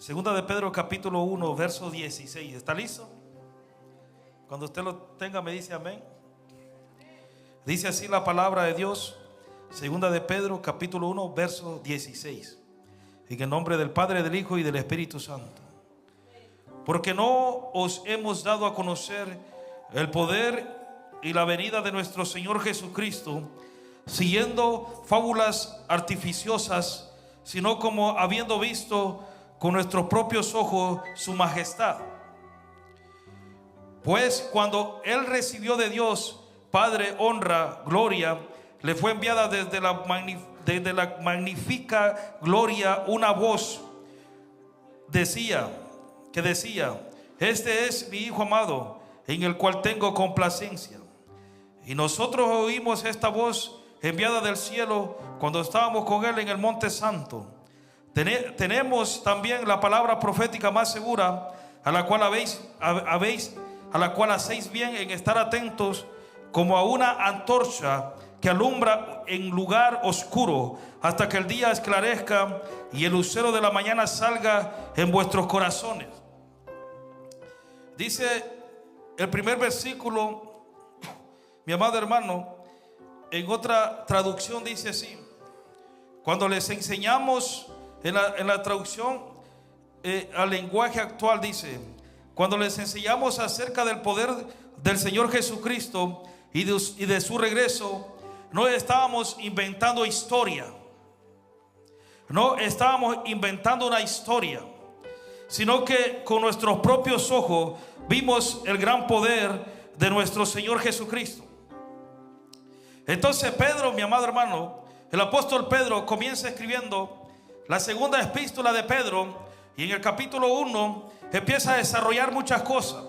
Segunda de Pedro capítulo 1 verso 16. ¿Está listo? Cuando usted lo tenga me dice amén. Dice así la palabra de Dios. Segunda de Pedro capítulo 1 verso 16. En el nombre del Padre, del Hijo y del Espíritu Santo. Porque no os hemos dado a conocer el poder y la venida de nuestro Señor Jesucristo siguiendo fábulas artificiosas, sino como habiendo visto con nuestros propios ojos su majestad. Pues cuando Él recibió de Dios Padre honra, gloria, le fue enviada desde la magnífica gloria una voz que decía: este es mi Hijo amado, en el cual tengo complacencia. Y nosotros oímos esta voz enviada del cielo cuando estábamos con Él en el Monte Santo. Tenemos también la palabra profética más segura, a la cual hacéis bien en estar atentos, como a una antorcha que alumbra en lugar oscuro, hasta que el día esclarezca y el lucero de la mañana salga en vuestros corazones. Dice el primer versículo, mi amado hermano, en otra traducción dice así: cuando les enseñamos, en la traducción al lenguaje actual dice: cuando les enseñamos acerca del poder del Señor Jesucristo y de su regreso, no estábamos inventando historia, no estábamos inventando una historia, sino que con nuestros propios ojos vimos el gran poder de nuestro Señor Jesucristo. Entonces Pedro, mi amado hermano, el apóstol Pedro comienza escribiendo la segunda epístola de Pedro, y en el capítulo 1 empieza a desarrollar muchas cosas.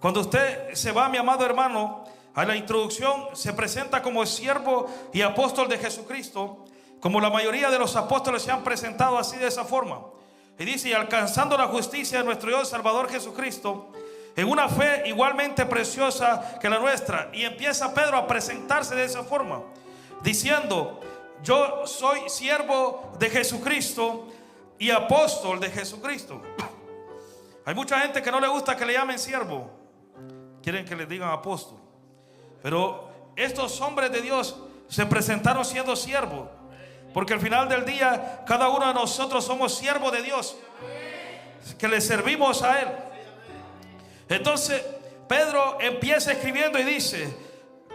Cuando usted se va, mi amado hermano, a la introducción, se presenta como siervo y apóstol de Jesucristo, como la mayoría de los apóstoles se han presentado así, de esa forma. Y dice: y alcanzando la justicia de nuestro Dios Salvador Jesucristo, en una fe igualmente preciosa que la nuestra. Y empieza Pedro a presentarse de esa forma, diciendo: yo soy siervo de Jesucristo y apóstol de Jesucristo. Hay mucha gente que no le gusta que le llamen siervo, quieren que le digan apóstol. Pero estos hombres de Dios se presentaron siendo siervos, porque al final del día cada uno de nosotros somos siervos de Dios, que le servimos a Él. Entonces Pedro empieza escribiendo y dice: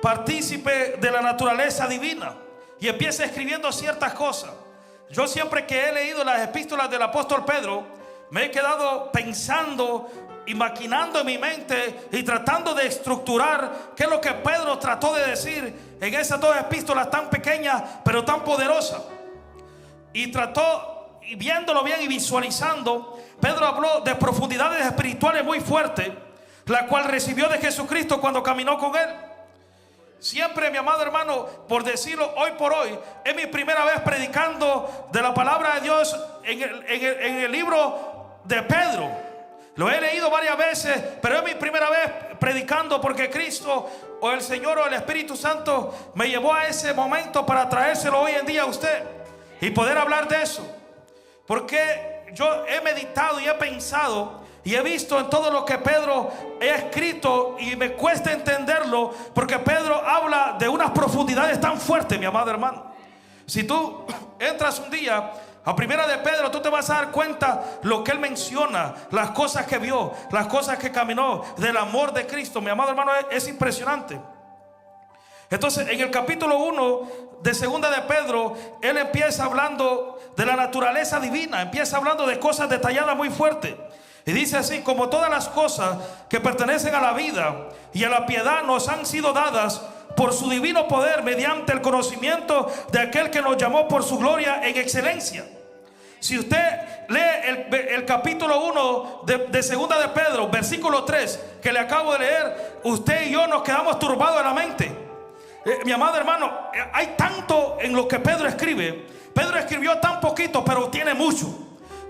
partícipe de la naturaleza divina, y empieza escribiendo ciertas cosas. Yo siempre que he leído las epístolas del apóstol Pedro, me he quedado pensando y maquinando en mi mente y tratando de estructurar qué es lo que Pedro trató de decir en esas dos epístolas tan pequeñas pero tan poderosas. Y trató, y viéndolo bien y visualizando, Pedro habló de profundidades espirituales muy fuertes, la cual recibió de Jesucristo cuando caminó con Él. Siempre, mi amado hermano, por decirlo hoy por hoy, es mi primera vez predicando de la palabra de Dios en el libro de Pedro. Lo he leído varias veces, pero es mi primera vez predicando, porque Cristo o el Señor o el Espíritu Santo me llevó a ese momento para traérselo hoy en día a usted y poder hablar de eso. Porque yo he meditado y he pensado y he visto en todo lo que Pedro ha escrito, y me cuesta entenderlo, porque Pedro habla de unas profundidades tan fuertes, mi amado hermano. Si tú entras un día a primera de Pedro, tú te vas a dar cuenta lo que él menciona, las cosas que vio, las cosas que caminó, del amor de Cristo. Mi amado hermano, es impresionante. Entonces en el capítulo 1 de segunda de Pedro, él empieza hablando de la naturaleza divina, empieza hablando de cosas detalladas muy fuertes. Y dice así: como todas las cosas que pertenecen a la vida y a la piedad nos han sido dadas por su divino poder, mediante el conocimiento de aquel que nos llamó por su gloria en excelencia. Si usted lee el capítulo 1 de segunda de Pedro, versículo 3, que le acabo de leer, usted y yo nos quedamos turbados en la mente. Mi amado hermano, hay tanto en lo que Pedro escribe. Pedro escribió tan poquito, pero tiene mucho.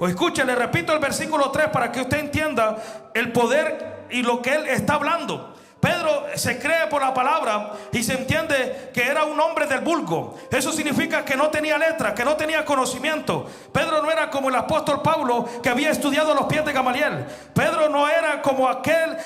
O escuche, le repito el versículo 3 para que usted entienda el poder y lo que él está hablando. Pedro se cree por la palabra y se entiende que era un hombre del vulgo. Eso significa que no tenía letra, que no tenía conocimiento. Pedro no era como el apóstol Pablo, que había estudiado a los pies de Gamaliel. Pedro no era como aquel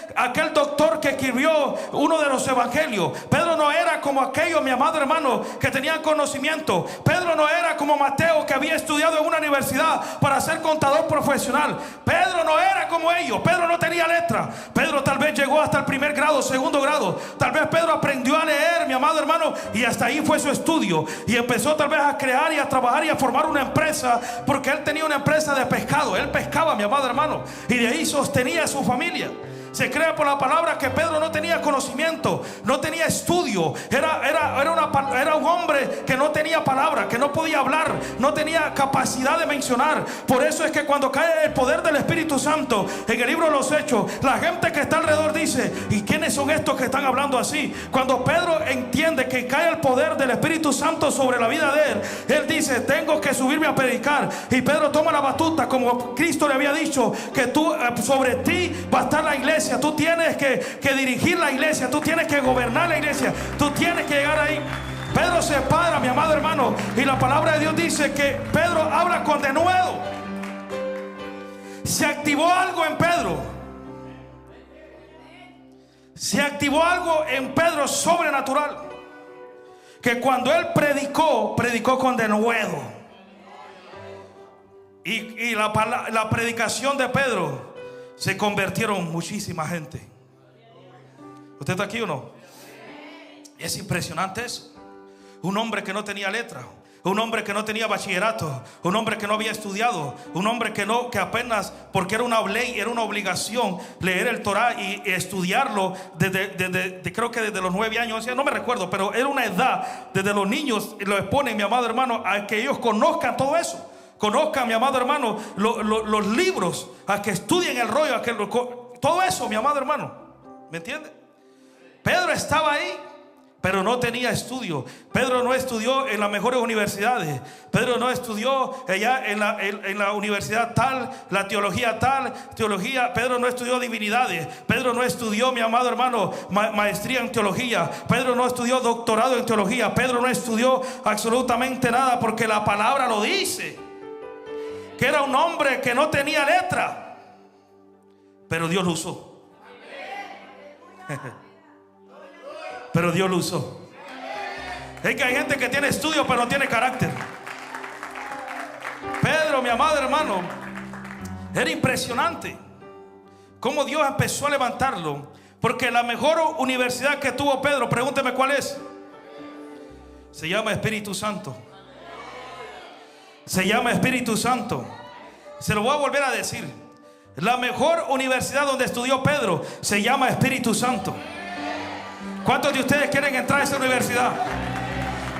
doctor que escribió uno de los evangelios. Pedro no era como aquellos, mi amado hermano, que tenían conocimiento. Pedro no era como Mateo, que había estudiado en una universidad para ser contador profesional. Pedro no era como ellos. Pedro no tenía letra. Pedro tal vez llegó hasta el primer grado, segundo grado. Tal vez Pedro aprendió a leer, mi amado hermano, y hasta ahí fue su estudio. Y empezó tal vez a crear y a trabajar y a formar una empresa, porque él tenía una empresa de pescado. Él pescaba, mi amado hermano, y de ahí sostenía a su familia. Se cree por la palabra que Pedro no tenía conocimiento, no tenía estudio. Era un hombre que no tenía palabra, que no podía hablar, no tenía capacidad de mencionar. Por eso es que cuando cae el poder del Espíritu Santo en el libro de los Hechos, la gente que está alrededor dice: ¿y quiénes son estos que están hablando así? Cuando Pedro entiende que cae el poder del Espíritu Santo sobre la vida de él dice: tengo que subirme a predicar. Y Pedro toma la batuta, como Cristo le había dicho, que sobre ti va a estar la iglesia. Tú tienes que dirigir la iglesia, tú tienes que gobernar la iglesia, tú tienes que llegar ahí. Pedro se para, mi amado hermano, y la palabra de Dios dice que Pedro habla con denuedo. Se activó algo en Pedro. Se activó algo en Pedro sobrenatural, que cuando él predicó con denuedo. Y la predicación de Pedro se convirtieron muchísima gente. ¿Usted está aquí o no? Es impresionante eso. Un hombre que no tenía letra, un hombre que no tenía bachillerato, un hombre que no había estudiado, un hombre que apenas, porque era una ley, era una obligación leer el Torah y estudiarlo creo que desde los 9 años, no me recuerdo, pero era una edad, desde los niños lo exponen, mi amado hermano, a que ellos conozcan todo eso. Conozcan, mi amado hermano, los libros, a que estudien el rollo, todo eso, mi amado hermano. ¿Me entiende? Pedro estaba ahí, pero no tenía estudio. Pedro no estudió en las mejores universidades. Pedro no estudió allá en la universidad tal, la teología tal, teología. Pedro no estudió divinidades. Pedro no estudió, mi amado hermano, maestría en teología. Pedro no estudió doctorado en teología. Pedro no estudió absolutamente nada, porque la palabra lo dice, que era un hombre que no tenía letra, pero Dios lo usó. Pero Dios lo usó. Es que hay gente que tiene estudio pero no tiene carácter. Pedro, mi amado hermano, era impresionante cómo Dios empezó a levantarlo, porque la mejor universidad que tuvo Pedro, pregúnteme cuál es. Se llama Espíritu Santo. Se llama Espíritu Santo. Se lo voy a volver a decir. La mejor universidad donde estudió Pedro se llama Espíritu Santo. ¿Cuántos de ustedes quieren entrar a esa universidad?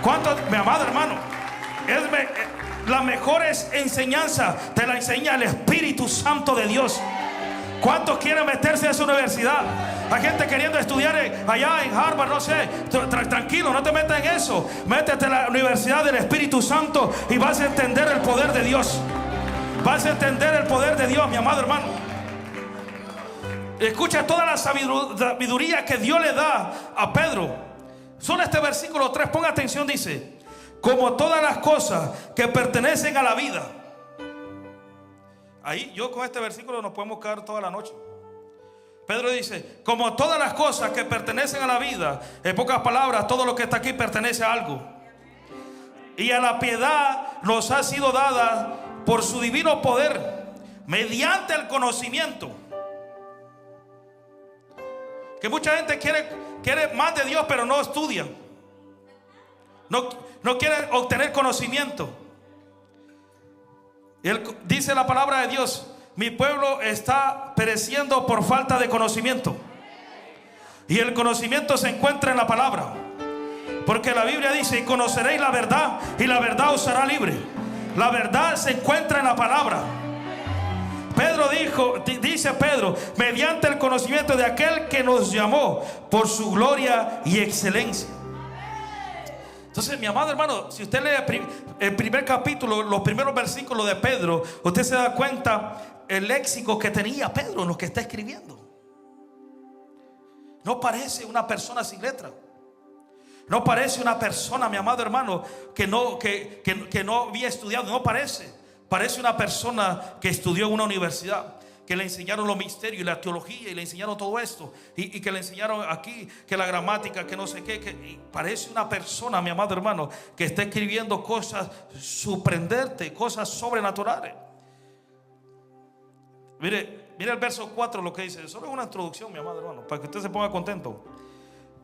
¿Cuántos, mi amado hermano? Las mejores enseñanzas te la enseña el Espíritu Santo de Dios. ¿Cuántos quieren meterse a esa universidad? Hay gente queriendo estudiar allá en Harvard, no sé. Tranquilo, no te metas en eso. Métete a la universidad del Espíritu Santo y vas a entender el poder de Dios. Vas a entender el poder de Dios, mi amado hermano. Escucha toda la sabiduría que Dios le da a Pedro. Solo este versículo 3, ponga atención, dice: como todas las cosas que pertenecen a la vida. Ahí yo con este versículo nos podemos quedar toda la noche. Pedro dice: como todas las cosas que pertenecen a la vida. En pocas palabras, todo lo que está aquí pertenece a algo. Y a la piedad nos ha sido dada por su divino poder, mediante el conocimiento. Que mucha gente quiere más de Dios, pero no estudia. No quiere obtener conocimiento. Y dice la palabra de Dios: mi pueblo está pereciendo por falta de conocimiento. Y el conocimiento se encuentra en la palabra. Porque la Biblia dice: y conoceréis la verdad, y la verdad os hará libre. La verdad se encuentra en la palabra. Pedro dice Pedro, mediante el conocimiento de aquel que nos llamó por su gloria y excelencia. Entonces, mi amado hermano, si usted lee el primer capítulo, los primeros versículos de Pedro, usted se da cuenta el léxico que tenía Pedro en lo que está escribiendo. No parece una persona sin letra. No parece una persona, mi amado hermano, que no había estudiado. No parece. Parece una persona que estudió en una universidad, que le enseñaron los misterios y la teología y le enseñaron todo esto, y que le enseñaron aquí que la gramática, que no sé qué, y parece una persona, mi amado hermano, que está escribiendo cosas sorprendentes, cosas sobrenaturales. Mire el verso 4, lo que dice. Solo es una introducción, mi amado hermano, para que usted se ponga contento.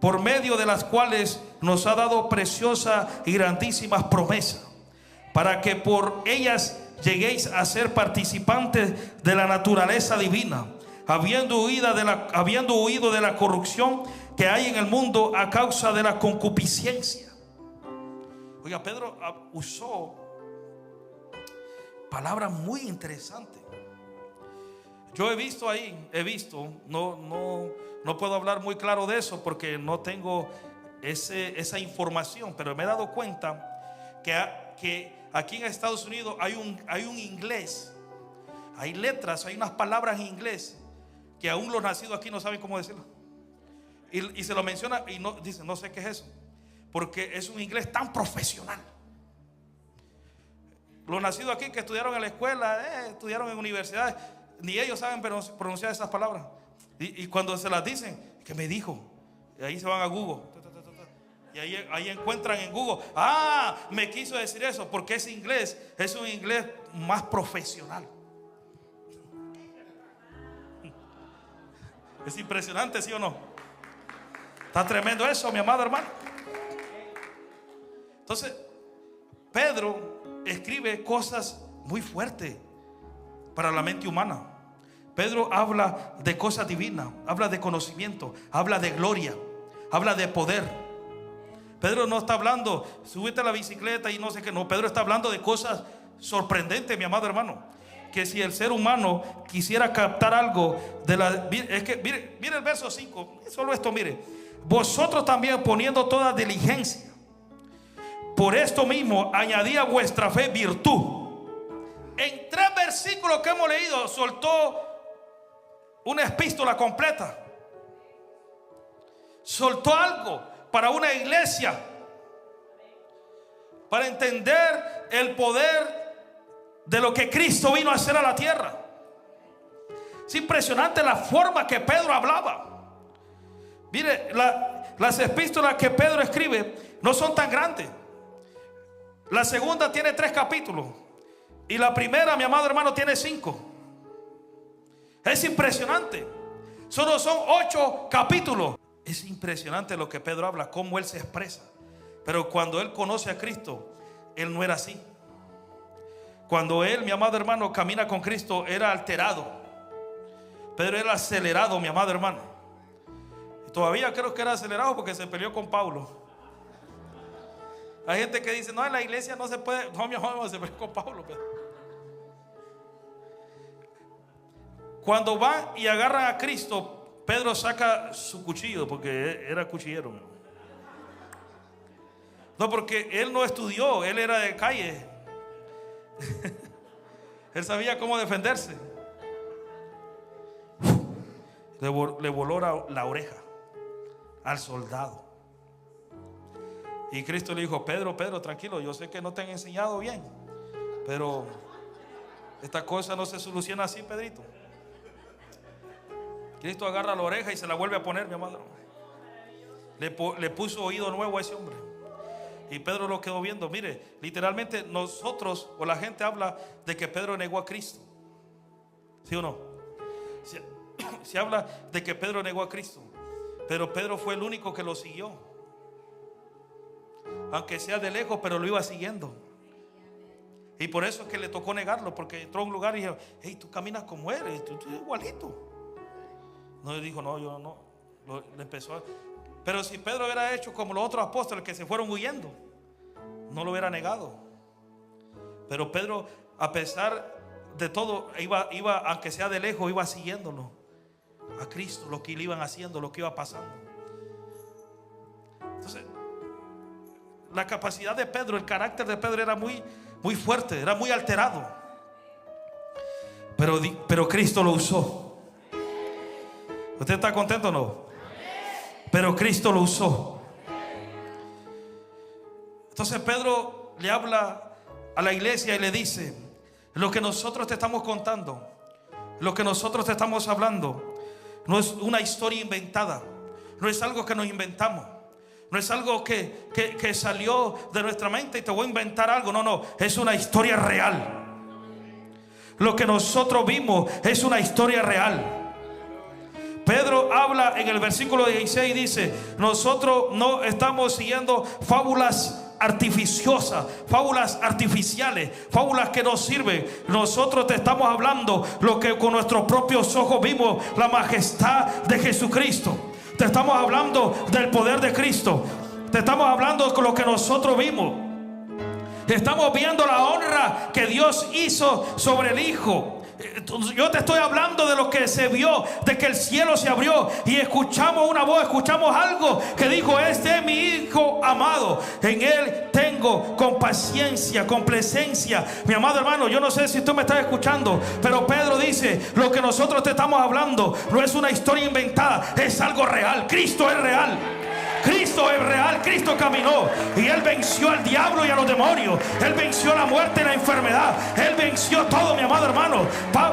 Por medio de las cuales nos ha dado preciosas y grandísimas promesas, para que por ellas lleguéis a ser participantes de la naturaleza divina, habiendo huido de la corrupción que hay en el mundo a causa de la concupiscencia. Oiga, Pedro usó palabras muy interesantes. Yo he visto, no puedo hablar muy claro de eso porque no tengo esa información, pero me he dado cuenta que aquí en Estados Unidos hay un inglés, hay letras, hay unas palabras en inglés que aún los nacidos aquí no saben cómo decirlo, y se lo menciona y no dicen, no sé qué es eso, porque es un inglés tan profesional. Los nacidos aquí que estudiaron en la escuela, estudiaron en universidades, ni ellos saben pronunciar esas palabras. Y cuando se las dicen, ¿qué me dijo? Y ahí se van a Google. Y ahí encuentran en Google, me quiso decir eso, porque ese inglés es un inglés más profesional. Es impresionante, ¿sí o no? Está tremendo eso, mi amado hermano. Entonces, Pedro escribe cosas muy fuertes para la mente humana. Pedro habla de cosas divinas, habla de conocimiento, habla de gloria, habla de poder. Pedro no está hablando, súbete a la bicicleta y no sé qué. No, Pedro está hablando de cosas sorprendentes, mi amado hermano. Que si el ser humano quisiera captar algo de la... Es que mire el verso 5, solo esto, mire. Vosotros también poniendo toda diligencia, por esto mismo añadí a vuestra fe virtud. En 3 versículos que hemos leído soltó una epístola completa. Soltó algo para una iglesia, para entender el poder de lo que Cristo vino a hacer a la tierra. Es impresionante la forma que Pedro hablaba. Mire, las epístolas que Pedro escribe no son tan grandes. La segunda tiene 3 capítulos y la primera, mi amado hermano, tiene 5. Es impresionante. Solo son 8 capítulos. Es impresionante lo que Pedro habla, cómo él se expresa. Pero cuando él conoce a Cristo, él no era así. Cuando él, mi amado hermano, camina con Cristo, era alterado. Pedro era acelerado, mi amado hermano. Y todavía creo que era acelerado porque se peleó con Pablo. Hay gente que dice, no, en la iglesia no se puede. No, mi hermano, se peleó con Pablo. Cuando van y agarran a Cristo, Pedro saca su cuchillo porque era cuchillero. No, porque él no estudió, él era de calle. Él sabía cómo defenderse. Le voló la oreja al soldado. Y Cristo le dijo, Pedro, tranquilo, yo sé que no te han enseñado bien, pero esta cosa no se soluciona así, Pedrito. Cristo agarra la oreja y se la vuelve a poner, mi amado. Le puso oído nuevo a ese hombre. Y Pedro lo quedó viendo. Mire, literalmente nosotros o la gente habla de que Pedro negó a Cristo. ¿Sí o no? Se habla de que Pedro negó a Cristo, pero Pedro fue el único que lo siguió. Aunque sea de lejos, pero lo iba siguiendo. Y por eso es que le tocó negarlo, porque entró a un lugar y dijo, hey, tú caminas como eres, tú eres igualito. No, le dijo, no, yo no. Le empezó a... Pero si Pedro hubiera hecho como los otros apóstoles que se fueron huyendo, no lo hubiera negado. Pero Pedro, a pesar de todo, iba, aunque sea de lejos, iba siguiéndolo a Cristo, lo que le iban haciendo, lo que iba pasando. Entonces, la capacidad de Pedro, el carácter de Pedro era muy, muy fuerte, era muy alterado. Pero Cristo lo usó. ¿Usted está contento o no? pero Cristo lo usó. Entonces Pedro le habla a la iglesia y le dice: lo que nosotros te estamos contando, lo que nosotros te estamos hablando, no es una historia inventada, no es algo que nos inventamos, no es algo que salió de nuestra mente y te voy a inventar algo. No, no, es una historia real. Lo que nosotros vimos es una historia real. Pedro habla en el versículo 16 y dice: nosotros no estamos siguiendo fábulas artificiosas, fábulas artificiales, fábulas que no sirven. Nosotros te estamos hablando lo que con nuestros propios ojos vimos, la majestad de Jesucristo. Te estamos hablando del poder de Cristo. Te estamos hablando de lo que nosotros vimos. Estamos viendo la honra que Dios hizo sobre el Hijo. Yo te estoy hablando de lo que se vio, de que el cielo se abrió y escuchamos una voz, escuchamos algo que dijo: este es mi Hijo amado, en Él tengo complacencia, complacencia. Mi amado hermano, yo no sé si tú me estás escuchando, pero Pedro dice: lo que nosotros te estamos hablando no es una historia inventada, es algo real. Cristo es real. Cristo es real. Cristo caminó y Él venció al diablo y a los demonios. Él venció la muerte y la enfermedad. Él venció todo, mi amado hermano.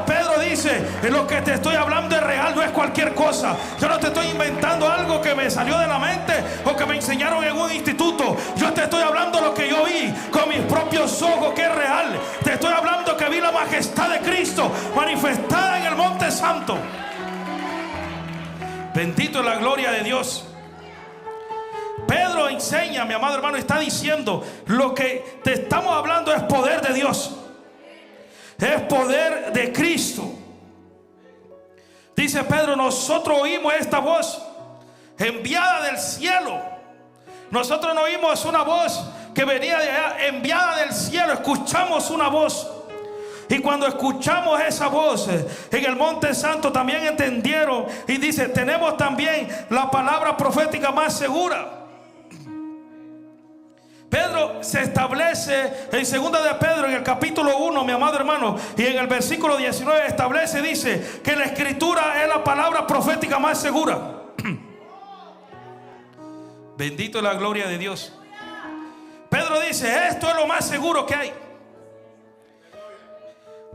Pedro dice: lo que te estoy hablando es real, no es cualquier cosa. Yo no te estoy inventando algo que me salió de la mente o que me enseñaron en un instituto. Yo te estoy hablando lo que yo vi con mis propios ojos, que es real. Te estoy hablando que vi la majestad de Cristo manifestada en el Monte Santo. Bendito es la gloria de Dios. Pedro enseña, mi amado hermano, está diciendo: lo que te estamos hablando es poder de Dios, es poder de Cristo. Dice Pedro: nosotros oímos esta voz enviada del cielo. Nosotros no oímos una voz que venía de allá, enviada del cielo. Escuchamos una voz. Y cuando escuchamos esa voz en el Monte Santo, también entendieron. Y dice: tenemos también la palabra profética más segura. Pedro se establece en segunda de Pedro, en el capítulo 1, mi amado hermano, y en el versículo 19 establece, dice que la escritura es la palabra profética más segura. Bendito es la gloria de Dios. Pedro dice: esto es lo más seguro que hay,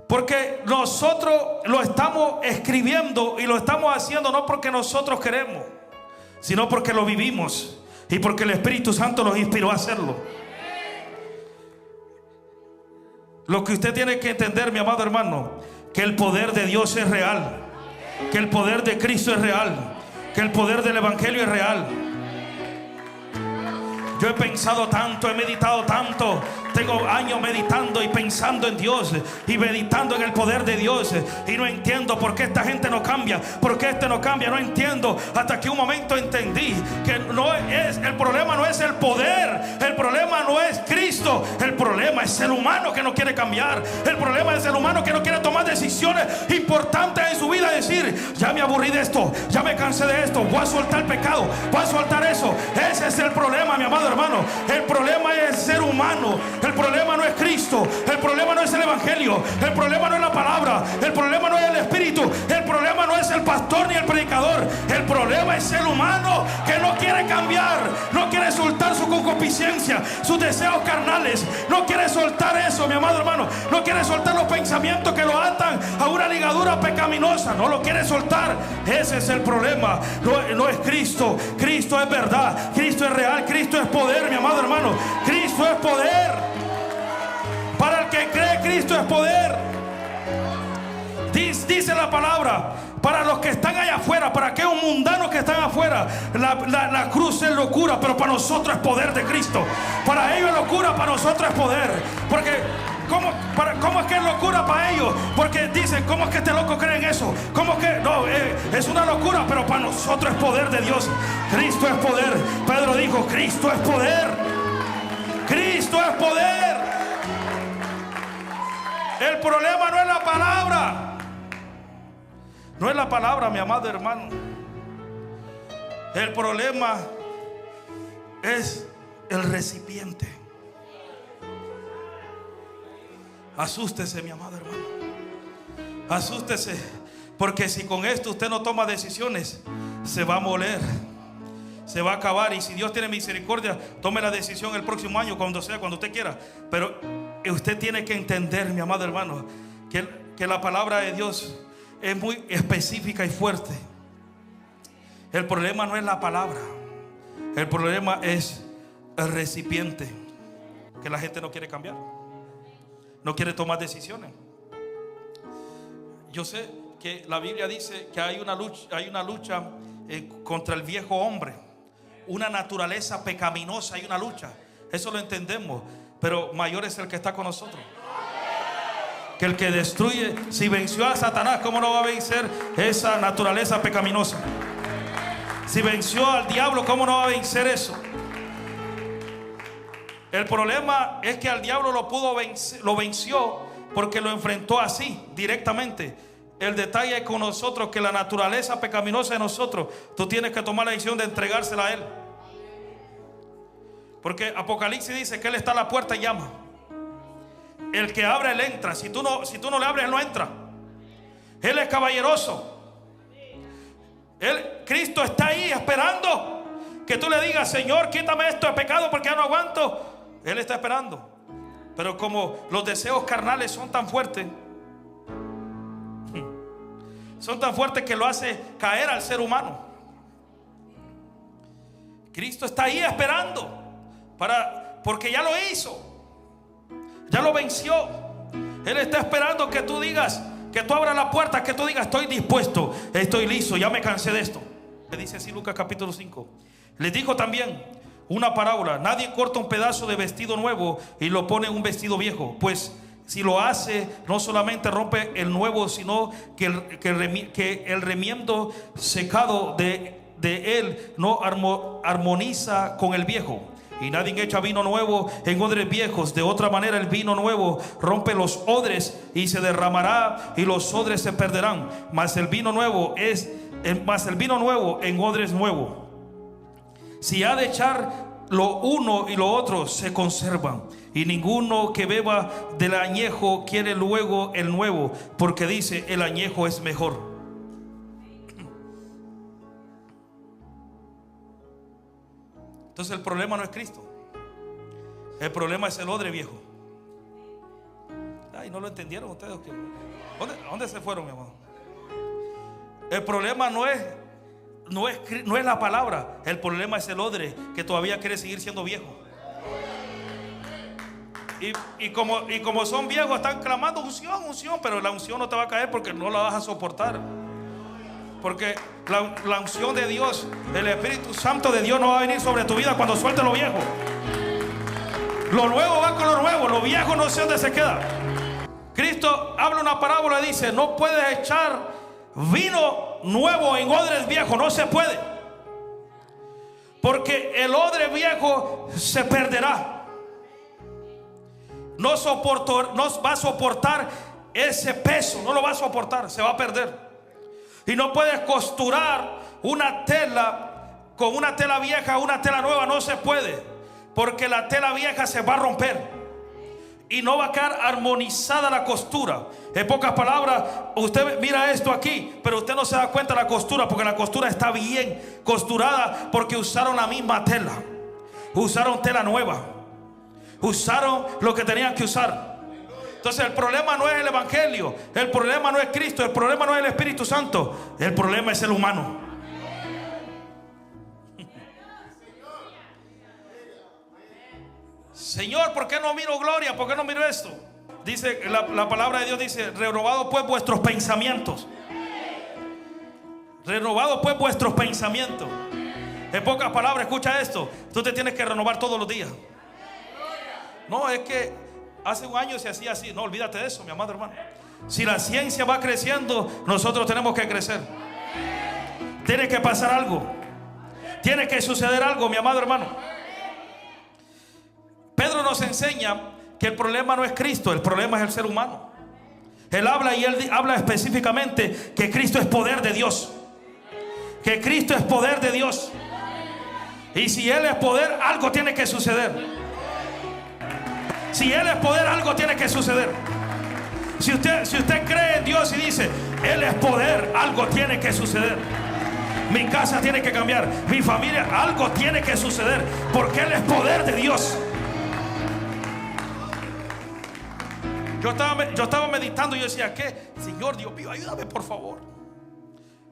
porque nosotros lo estamos escribiendo y lo estamos haciendo no porque nosotros queremos, sino porque lo vivimos y porque el Espíritu Santo nos inspiró a hacerlo. Lo que usted tiene que entender, mi amado hermano, que el poder de Dios es real, que el poder de Cristo es real, que el poder del Evangelio es real. Yo he pensado tanto, he meditado tanto. Tengo años meditando y pensando en Dios y meditando en el poder de Dios, y no entiendo por qué esta gente no cambia, por qué este no cambia. No entiendo, hasta que un momento entendí que no es, el problema no es el poder, el problema no es Cristo, el problema es el humano que no quiere cambiar. El problema es el humano que no quiere tomar decisiones importantes en su vida, decir: ya me aburrí de esto, ya me cansé de esto, voy a soltar el pecado, voy a soltar eso. Ese es el problema, mi amado hermano. El problema es el ser humano. El problema no es Cristo, el problema no es el Evangelio, el problema no es la palabra, el problema no es el Espíritu, el problema no es el pastor ni el predicador. El problema es el humano que no quiere cambiar, no quiere soltar su concupiscencia, sus deseos carnales, no quiere soltar eso, mi amado hermano. No quiere soltar los pensamientos que lo atan a una ligadura pecaminosa, no lo quiere soltar. Ese es el problema. No es Cristo. Cristo es verdad, Cristo es real, Cristo es poder, mi amado hermano. Cristo es poder. Para el que cree, Cristo es poder. Dice la palabra: para los que están allá afuera, para aquellos mundanos que están afuera, la cruz es locura, pero para nosotros es poder de Cristo. Para ellos es locura, para nosotros es poder. Porque ¿cómo es que es locura para ellos? Porque dicen: ¿cómo es que este loco cree en eso? ¿Cómo que no? Es una locura, pero para nosotros es poder de Dios. Cristo es poder. Pedro dijo: Cristo es poder. Cristo es poder. El problema no es la palabra. No es la palabra, mi amado hermano. El problema es el recipiente. Asústese, mi amado hermano. Asústese, porque si con esto usted no toma decisiones, se va a moler. se va a acabar. Y si Dios tiene misericordia, tome la decisión el próximo año, cuando sea, cuando usted quiera. Pero usted tiene que entender, mi amado hermano, que la palabra de Dios es muy específica y fuerte. El problema no es la palabra, el problema es el recipiente, que la gente no quiere cambiar, no quiere tomar decisiones. Yo sé que la Biblia dice que hay una lucha contra el viejo hombre, una naturaleza pecaminosa, hay una lucha, eso lo entendemos, pero mayor es el que está con nosotros que el que destruye. Si venció a Satanás, ¿cómo no va a vencer esa naturaleza pecaminosa? Si venció al diablo, ¿cómo no va a vencer eso? El problema es que al diablo lo venció porque lo enfrentó así, directamente. El detalle es con nosotros, que la naturaleza pecaminosa de nosotros, tú tienes que tomar la decisión de entregársela a Él. Porque Apocalipsis dice que Él está a la puerta y llama. El que abre, Él entra. Si tú no le abres, Él no entra. Él es caballeroso. Cristo está ahí esperando que tú le digas: Señor, quítame esto de pecado porque ya no aguanto. Él está esperando. Pero como los deseos carnales son tan fuertes, que lo hace caer al ser humano. Cristo está ahí esperando porque ya lo hizo. Ya lo venció. Él está esperando que tú digas, que tú abras la puerta, que tú digas: estoy dispuesto, estoy listo, ya me cansé de esto. Le dice así Lucas capítulo 5. Les dijo también una parábola: nadie corta un pedazo de vestido nuevo y lo pone en un vestido viejo, pues si lo hace, no solamente rompe el nuevo, sino que el remiendo secado de él no armoniza con el viejo. Y nadie echa vino nuevo en odres viejos. De otra manera, el vino nuevo rompe los odres y se derramará, y los odres se perderán. Mas el vino nuevo en odres nuevos. Si ha de echar lo uno y lo otro, se conservan. Y ninguno que beba del añejo quiere luego el nuevo, porque dice: el añejo es mejor. Entonces el problema no es Cristo, el problema es el odre viejo. Ay, ¿no lo entendieron ustedes? ¿Dónde se fueron, mi amado? El problema no es la palabra, el problema es el odre que todavía quiere seguir siendo viejo. Y como son viejos, están clamando unción, pero la unción no te va a caer porque no la vas a soportar. Porque la unción de Dios, el Espíritu Santo de Dios, no va a venir sobre tu vida cuando suelte lo viejo. Lo nuevo va con lo nuevo, lo viejo no sé dónde se queda. Cristo habla una parábola y dice: no puedes echar vino nuevo en odres viejos, no se puede. Porque el odre viejo se perderá. No va a soportar ese peso, no lo va a soportar, se va a perder. Y no puedes costurar una tela con una tela vieja a una tela nueva, no se puede, porque la tela vieja se va a romper y no va a quedar armonizada la costura. En pocas palabras, usted mira esto aquí, pero usted no se da cuenta de la costura, porque la costura está bien costurada, porque usaron la misma tela, usaron tela nueva, usaron lo que tenían que usar. Entonces el problema no es el evangelio, el problema no es Cristo, el problema no es el Espíritu Santo, el problema es el humano. Señor, ¿por qué no miro gloria? ¿Por qué no miro esto? Dice la palabra de Dios, dice: renovado pues vuestros pensamientos. Renovado pues vuestros pensamientos. En pocas palabras, escucha esto: tú te tienes que renovar todos los días. No, es que hace un año se hacía así. No, olvídate de eso, mi amado hermano. Si la ciencia va creciendo, nosotros tenemos que crecer. Tiene que pasar algo, tiene que suceder algo, mi amado hermano. Pedro nos enseña que el problema no es Cristo, el problema es el ser humano. Él habla específicamente que Cristo es poder de Dios, que Cristo es poder de Dios. Y si Él es poder, algo tiene que suceder. Si Él es poder, algo tiene que suceder. Si usted cree en Dios y dice: Él es poder, algo tiene que suceder. mi casa tiene que cambiar, mi familia, algo tiene que suceder, porque Él es poder de Dios. Yo estaba meditando y yo decía, ¿qué? Señor Dios mío, ayúdame por favor.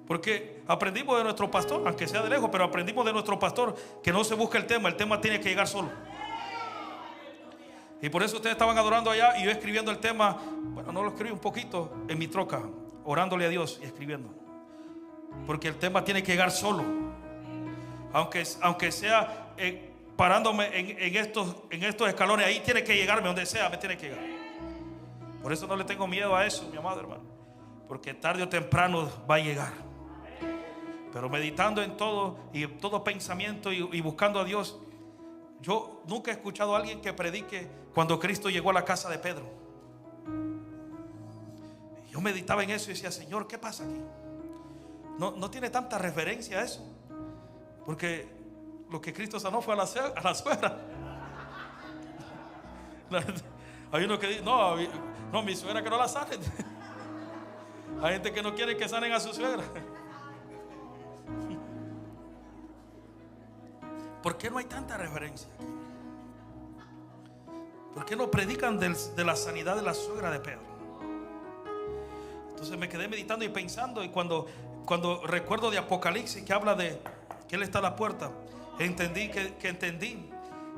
Porque aprendimos de nuestro pastor, aunque sea de lejos, pero aprendimos de nuestro pastor que no se busca el tema tiene que llegar solo. Y por eso ustedes estaban adorando allá y yo escribiendo el tema. Bueno, no lo escribí un poquito en mi troca, orándole a Dios y escribiendo. Porque el tema tiene que llegar solo. Aunque sea parándome en estos escalones, ahí tiene que llegarme, donde sea, me tiene que llegar. Por eso no le tengo miedo a eso, mi amado hermano, porque tarde o temprano va a llegar. Pero meditando en todo y en todo pensamiento y buscando a Dios, yo nunca he escuchado a alguien que predique cuando Cristo llegó a la casa de Pedro. Yo meditaba en eso y decía, Señor, ¿qué pasa aquí? No tiene tanta referencia a eso, porque lo que Cristo sanó fue a la suegra. Hay uno que dice, no, mi suegra que no la sanen. Hay gente que no quiere que sanen a su suegra. ¿Por qué no hay tanta referencia? ¿Por qué no predican de la sanidad de la suegra de Pedro? Entonces me quedé meditando y pensando, y cuando recuerdo de Apocalipsis que habla de que Él está a la puerta, entendí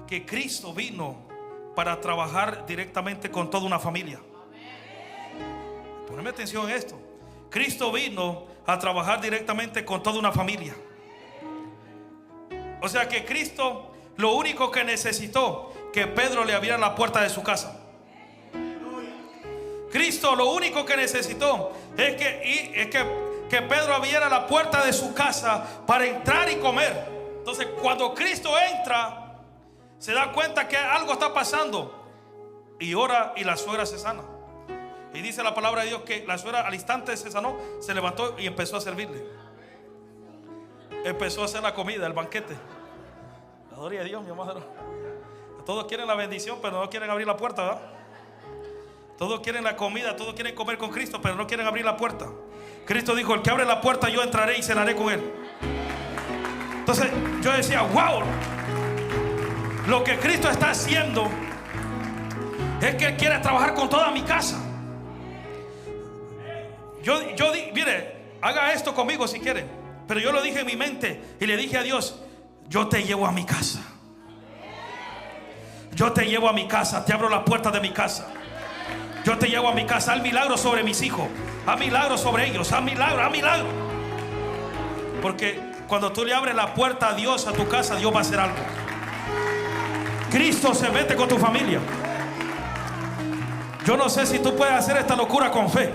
que Cristo vino para trabajar directamente con toda una familia. Poneme atención en esto. Cristo vino a trabajar directamente con toda una familia. O sea que Cristo lo único que necesitó que Pedro le abriera la puerta de su casa. Cristo lo único que necesitó es que Pedro abriera la puerta de su casa para entrar y comer. Entonces cuando Cristo entra, se da cuenta que algo está pasando y ora, y la suegra se sana. Y dice la palabra de Dios que la suegra al instante se sanó, se levantó y empezó a servirle. Empezó a hacer la comida, el banquete. La gloria de Dios, mi amado. Todos quieren la bendición, pero no quieren abrir la puerta, ¿verdad? Todos quieren la comida, todos quieren comer con Cristo, pero no quieren abrir la puerta. Cristo dijo, el que abre la puerta, yo entraré y cenaré con él. Entonces yo decía, wow, lo que Cristo está haciendo es que Él quiere trabajar con toda mi casa. Mire, haga esto conmigo si quiere. Pero yo lo dije en mi mente y le dije a Dios, yo te llevo a mi casa. Yo te llevo a mi casa, te abro las puertas de mi casa. Yo te llevo a mi casa, haz milagro sobre mis hijos, haz milagro sobre ellos, haz milagro, haz milagro. Porque cuando tú le abres la puerta a Dios, a tu casa, Dios va a hacer algo. Cristo se mete con tu familia. Yo no sé si tú puedes hacer esta locura con fe,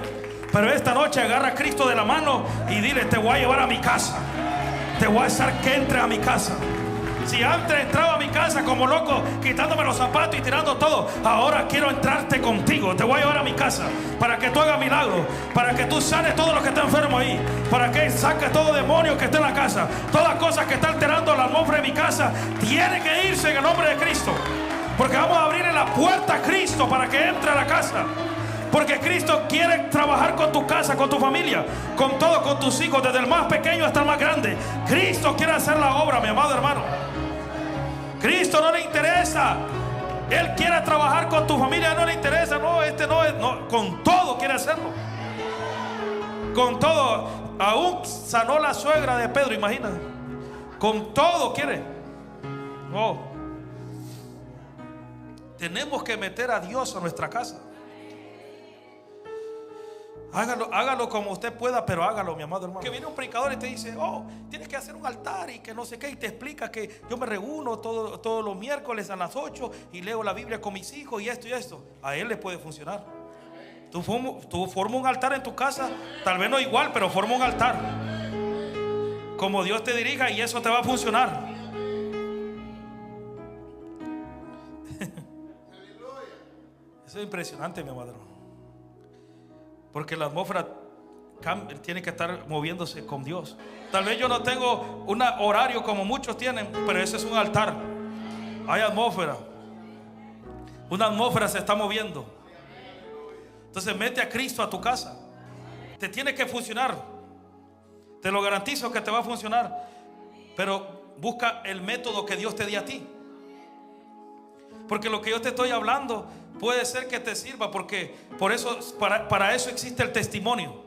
pero esta noche agarra a Cristo de la mano y dile, te voy a llevar a mi casa. Te voy a hacer que entre a mi casa. Si antes entraba a mi casa como loco, quitándome los zapatos y tirando todo, ahora quiero entrarte contigo. Te voy a llevar a mi casa para que tú hagas milagros, para que tú sanes todo lo que está enfermo ahí, para que saques todo demonio que está en la casa. Todas cosas que están alterando la atmósfera de mi casa tiene que irse en el nombre de Cristo, porque vamos a abrirle la puerta a Cristo para que entre a la casa. Porque Cristo quiere trabajar con tu casa, con tu familia, con todo, con tus hijos, desde el más pequeño hasta el más grande. Cristo quiere hacer la obra, mi amado hermano. Cristo no le interesa. Él quiere trabajar con tu familia, no le interesa. No, con todo quiere hacerlo. Con todo. Aún sanó la suegra de Pedro, imagina. Con todo quiere. No. Tenemos que meter a Dios a nuestra casa. Hágalo como usted pueda, pero hágalo, mi amado hermano. Que viene un predicador y te dice, tienes que hacer un altar y que no sé qué, y te explica que yo me reúno todos los miércoles a las 8 y leo la Biblia con mis hijos y esto y esto. A él le puede funcionar. Tú forma un altar en tu casa, tal vez no igual, pero forma un altar como Dios te dirija y eso te va a funcionar. Eso es impresionante, mi amado hermano. Porque la atmósfera tiene que estar moviéndose con Dios. Tal vez yo no tengo un horario como muchos tienen, pero ese es un altar. Hay atmósfera. Una atmósfera se está moviendo. Entonces mete a Cristo a tu casa. Te tiene que funcionar. Te lo garantizo que te va a funcionar. Pero busca el método que Dios te dio a ti. Porque lo que yo te estoy hablando puede ser que te sirva. Porque por eso, para eso existe el testimonio.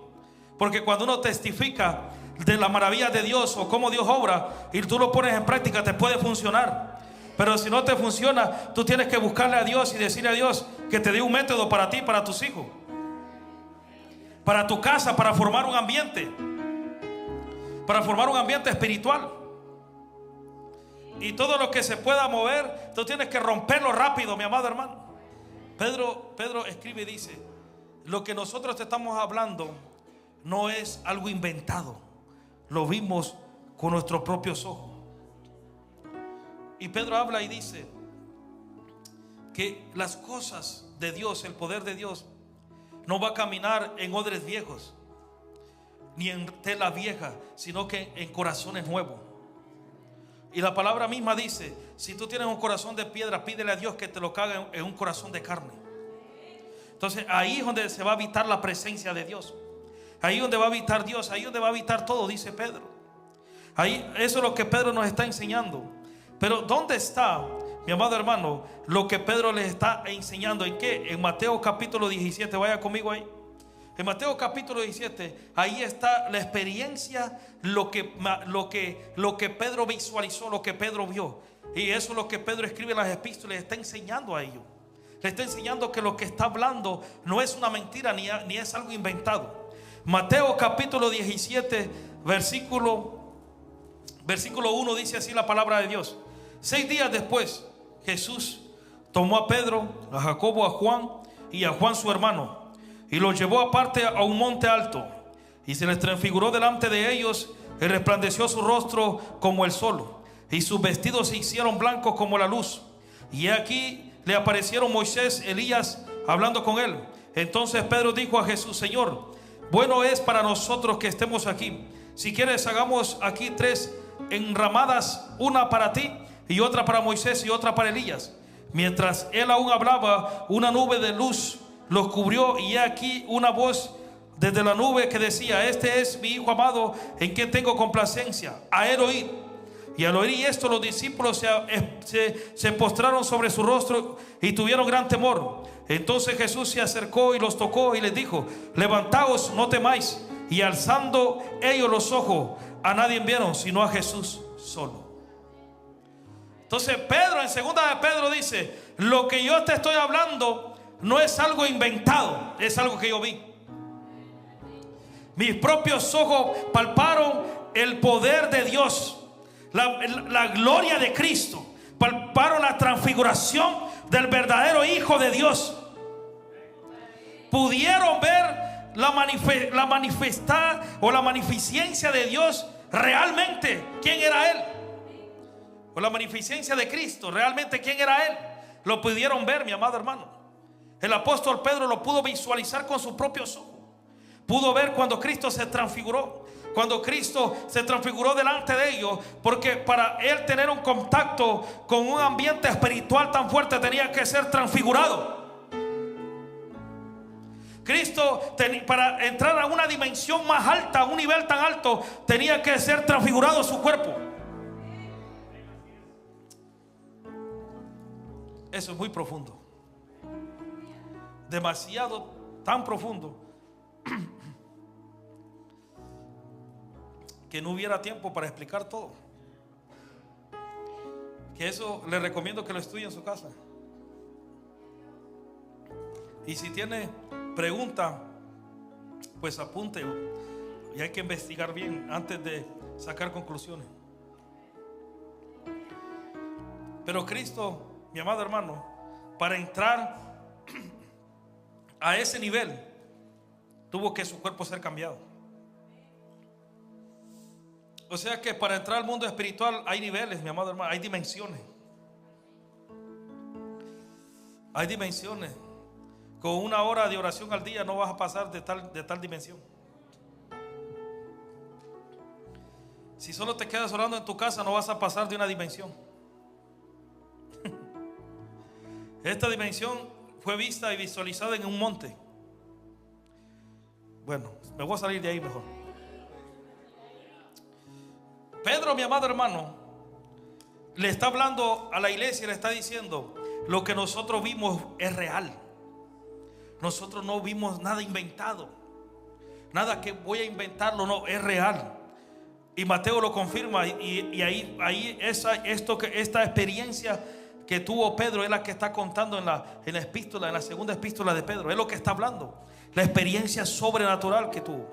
Porque cuando uno testifica de la maravilla de Dios o cómo Dios obra y tú lo pones en práctica, te puede funcionar. Pero si no te funciona, tú tienes que buscarle a Dios y decirle a Dios que te dé un método para ti, para tus hijos, para tu casa, para formar un ambiente, espiritual. Y todo lo que se pueda mover, tú tienes que romperlo rápido, mi amado hermano. Pedro escribe y dice: lo que nosotros te estamos hablando no es algo inventado, lo vimos con nuestros propios ojos. Y Pedro habla y dice que las cosas de Dios, el poder de Dios, no va a caminar en odres viejos ni en tela vieja, sino que en corazones nuevos. Y la palabra misma dice: si tú tienes un corazón de piedra, pídele a Dios que te lo haga en un corazón de carne. Entonces ahí es donde se va a habitar la presencia de Dios. Ahí donde va a habitar Dios, ahí donde va a habitar todo, dice Pedro. Ahí, eso es lo que Pedro nos está enseñando. Pero ¿dónde está, mi amado hermano, lo que Pedro les está enseñando? ¿En qué? En Mateo capítulo 17, vaya conmigo ahí. En Mateo capítulo 17, ahí está la experiencia, lo que Pedro visualizó, lo que Pedro vio. Y eso es lo que Pedro escribe en las epístolas, le está enseñando a ellos. Le está enseñando que lo que está hablando no es una mentira ni es algo inventado. Mateo capítulo 17, versículo 1 dice así la palabra de Dios: 6 días después, Jesús tomó a Pedro, a Jacobo, a Juan y a Juan su hermano, y los llevó aparte a un monte alto, y se les transfiguró delante de ellos, y resplandeció su rostro como el sol, y sus vestidos se hicieron blancos como la luz. Y aquí le aparecieron Moisés, Elías, hablando con él. Entonces Pedro dijo a Jesús: Señor, bueno es para nosotros que estemos aquí. Si quieres, hagamos aquí 3 enramadas, una para ti y otra para Moisés y otra para Elías. Mientras él aún hablaba, una nube de luz los cubrió, y he aquí una voz desde la nube que decía: este es mi hijo amado, en quien tengo complacencia, a él oíd. Y al oír esto, los discípulos se postraron sobre su rostro y tuvieron gran temor. Entonces Jesús se acercó y los tocó y les dijo: levantaos, no temáis. Y alzando ellos los ojos, a nadie vieron sino a Jesús solo. Entonces Pedro, en segunda de Pedro, dice: lo que yo te estoy hablando no es algo inventado, es algo que yo vi. Mis propios ojos palparon el poder de Dios, la gloria de Cristo, palparon la transfiguración del verdadero Hijo de Dios. Pudieron ver la manifestar o la magnificencia de Dios realmente, quién era Él, o la magnificencia de Cristo realmente, quién era Él. Lo pudieron ver, mi amado hermano. El apóstol Pedro lo pudo visualizar con sus propios ojos. Pudo ver cuando Cristo se transfiguró, cuando Cristo se transfiguró delante de ellos, porque para él tener un contacto con un ambiente espiritual tan fuerte tenía que ser transfigurado. Cristo, para entrar a una dimensión más alta, a un nivel tan alto, tenía que ser transfigurado su cuerpo. Eso es muy profundo, demasiado, tan profundo que no hubiera tiempo para explicar todo. Que eso le recomiendo que lo estudie en su casa. Y si tiene pregunta, pues apunte. Y hay que investigar bien antes de sacar conclusiones. Pero Cristo, mi amado hermano, para entrar a ese nivel, tuvo que su cuerpo ser cambiado. O sea que para entrar al mundo espiritual hay niveles, mi amado hermano, hay dimensiones. Hay dimensiones. Con 1 hora de oración al día no vas a pasar de tal dimensión. Si solo te quedas orando en tu casa, no vas a pasar de una dimensión. Esta dimensión fue vista y visualizada en un monte. Bueno, me voy a salir de ahí mejor. Pedro, mi amado hermano, le está hablando a la iglesia y le está diciendo: lo que nosotros vimos es real. Nosotros no vimos nada inventado, nada que voy a inventarlo, no, es real. Y Mateo lo confirma, y ahí esta experiencia que tuvo Pedro es la que está contando en la epístola, en la segunda epístola de Pedro. Es lo que está hablando, la experiencia sobrenatural que tuvo.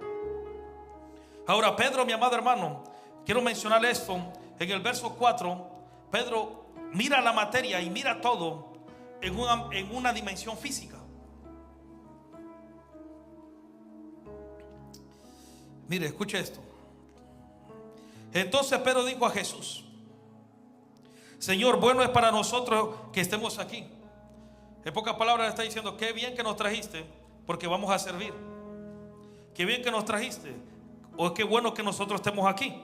Ahora, Pedro, mi amado hermano, quiero mencionar esto. En el verso 4, Pedro mira la materia y mira todo en una dimensión física. Mire, escuche esto. Entonces Pedro dijo a Jesús: Señor, bueno es para nosotros que estemos aquí. En pocas palabras le está diciendo: qué bien que nos trajiste, porque vamos a servir. Qué bien que nos trajiste, o qué bueno que nosotros estemos aquí.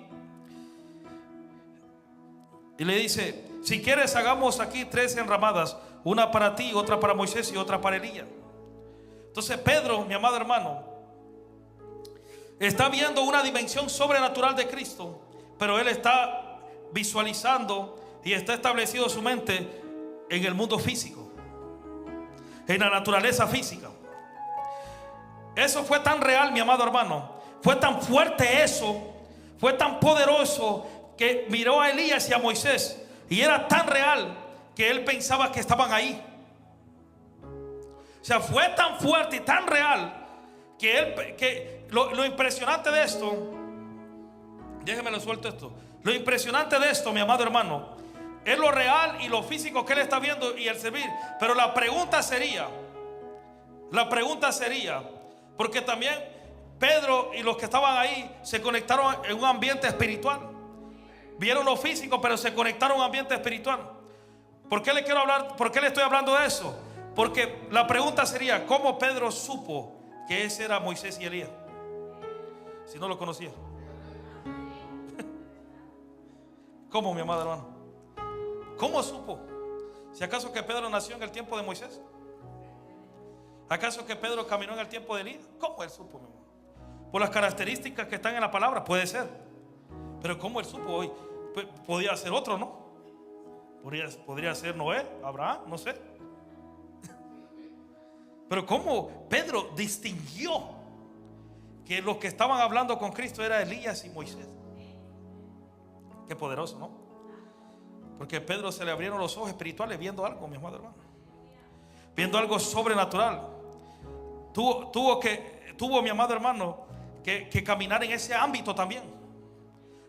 Y le dice: si quieres, hagamos aquí 3 enramadas, una para ti, otra para Moisés y otra para Elías. Entonces Pedro, mi amado hermano, está viendo una dimensión sobrenatural de Cristo, pero él está visualizando y está establecido su mente en el mundo físico, en la naturaleza física. Eso fue tan real, mi amado hermano, fue tan fuerte eso, fue tan poderoso, que miró a Elías y a Moisés, y era tan real que él pensaba que estaban ahí. O sea, fue tan fuerte y tan real que lo impresionante de esto, déjeme lo suelto esto. Lo impresionante de esto, mi amado hermano, es lo real y lo físico que él está viendo y el servir. Pero la pregunta sería, porque también Pedro y los que estaban ahí se conectaron en un ambiente espiritual. Vieron lo físico, pero se conectaron a un ambiente espiritual. ¿Por qué le quiero hablar? ¿Por qué le estoy hablando de eso? Porque la pregunta sería: ¿cómo Pedro supo que ese era Moisés y Elías si no lo conocía? ¿Cómo, mi amado hermano? ¿Cómo supo? ¿Si acaso que Pedro nació en el tiempo de Moisés? ¿Acaso que Pedro caminó en el tiempo de Elías? ¿Cómo él supo, mi hermano? Por las características que están en la palabra, puede ser. Pero ¿cómo él supo hoy? Podría ser otro, ¿no? Podría ser Noé, Abraham, no sé. Pero ¿cómo Pedro distinguió que los que estaban hablando con Cristo era Elías y Moisés? Qué poderoso, ¿no? Porque a Pedro se le abrieron los ojos espirituales viendo algo, mi amado hermano, viendo algo sobrenatural. Tuvo mi amado hermano que caminar en ese ámbito también.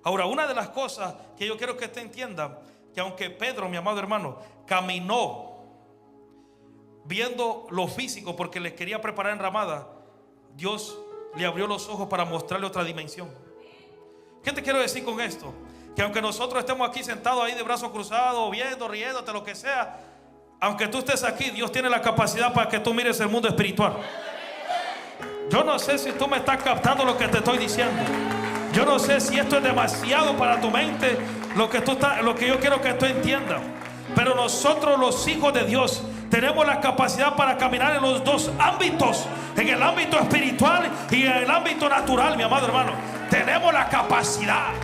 Ahora, una de las cosas que yo quiero que usted entienda, que aunque Pedro, mi amado hermano, caminó viendo lo físico porque les quería preparar enramada, Dios le abrió los ojos para mostrarle otra dimensión. ¿Qué te quiero decir con esto? Que aunque nosotros estemos aquí sentados ahí de brazos cruzados, viendo, riéndote, lo que sea, aunque tú estés aquí, Dios tiene la capacidad para que tú mires el mundo espiritual. Yo no sé si tú me estás captando lo que te estoy diciendo. Yo no sé si esto es demasiado para tu mente, lo que yo quiero que tú entiendas. Pero nosotros, los hijos de Dios, tenemos la capacidad para caminar en los dos ámbitos, en el ámbito espiritual y en el ámbito natural, mi amado hermano. Tenemos la capacidad.